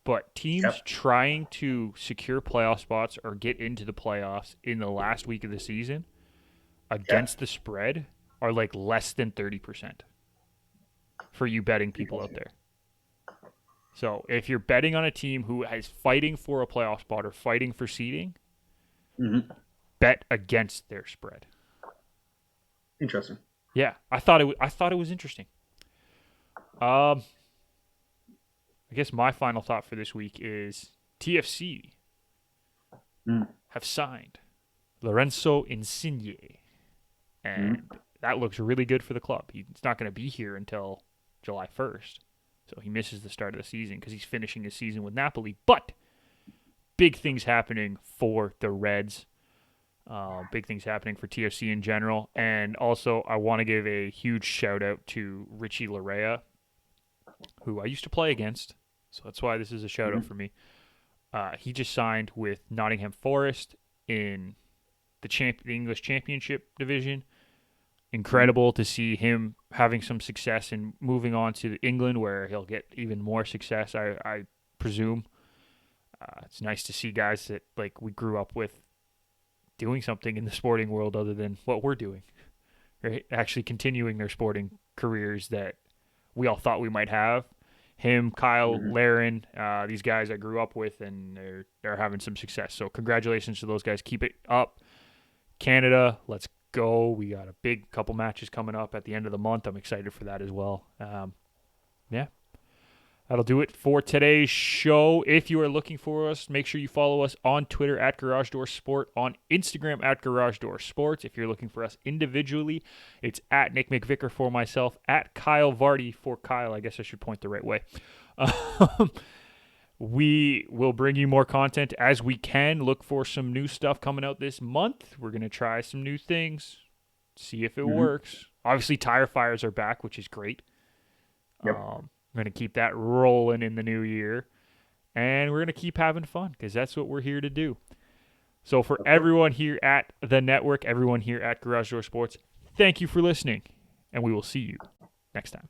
but teams trying to secure playoff spots or get into the playoffs in the last week of the season against the spread are like less than 30% for you betting people out there. So if you're betting on a team who is fighting for a playoff spot or fighting for seeding, bet against their spread. Interesting. Yeah, I thought it was interesting. I guess my final thought for this week is TFC have signed Lorenzo Insigne, and that looks really good for the club. He's not going to be here until July 1st. So he misses the start of the season because he's finishing his season with Napoli. But big things happening for the Reds. Big things happening for TFC in general. And also, I want to give a huge shout-out to Richie Larea, who I used to play against. So that's why this is a shout-out for me. He just signed with Nottingham Forest in the English Championship division. Incredible to see him having some success and moving on to England, where he'll get even more success, I presume. It's nice to see guys that like we grew up with doing something in the sporting world other than what we're doing, right? Actually continuing their sporting careers that we all thought we might have. Him, Kyle, Laren, these guys I grew up with, and they're having some success. So congratulations to those guys. Keep it up. Canada, let's go. We got a big couple matches coming up at the end of the month. I'm excited for that as well. Yeah. That'll do it for today's show. If you are looking for us, make sure you follow us on Twitter at Garage Door Sport, on Instagram at Garage Door Sports. If you're looking for us individually, it's at Nick McVicker for myself, at Kyle Vardy for Kyle. I guess I should point the right way. We will bring you more content as we can. Look for some new stuff coming out this month. We're going to try some new things, see if it works. Obviously, tire fires are back, which is great. Yep. We're going to keep that rolling in the new year. And we're going to keep having fun because that's what we're here to do. So for everyone here at the network, everyone here at Garage Door Sports, thank you for listening. And we will see you next time.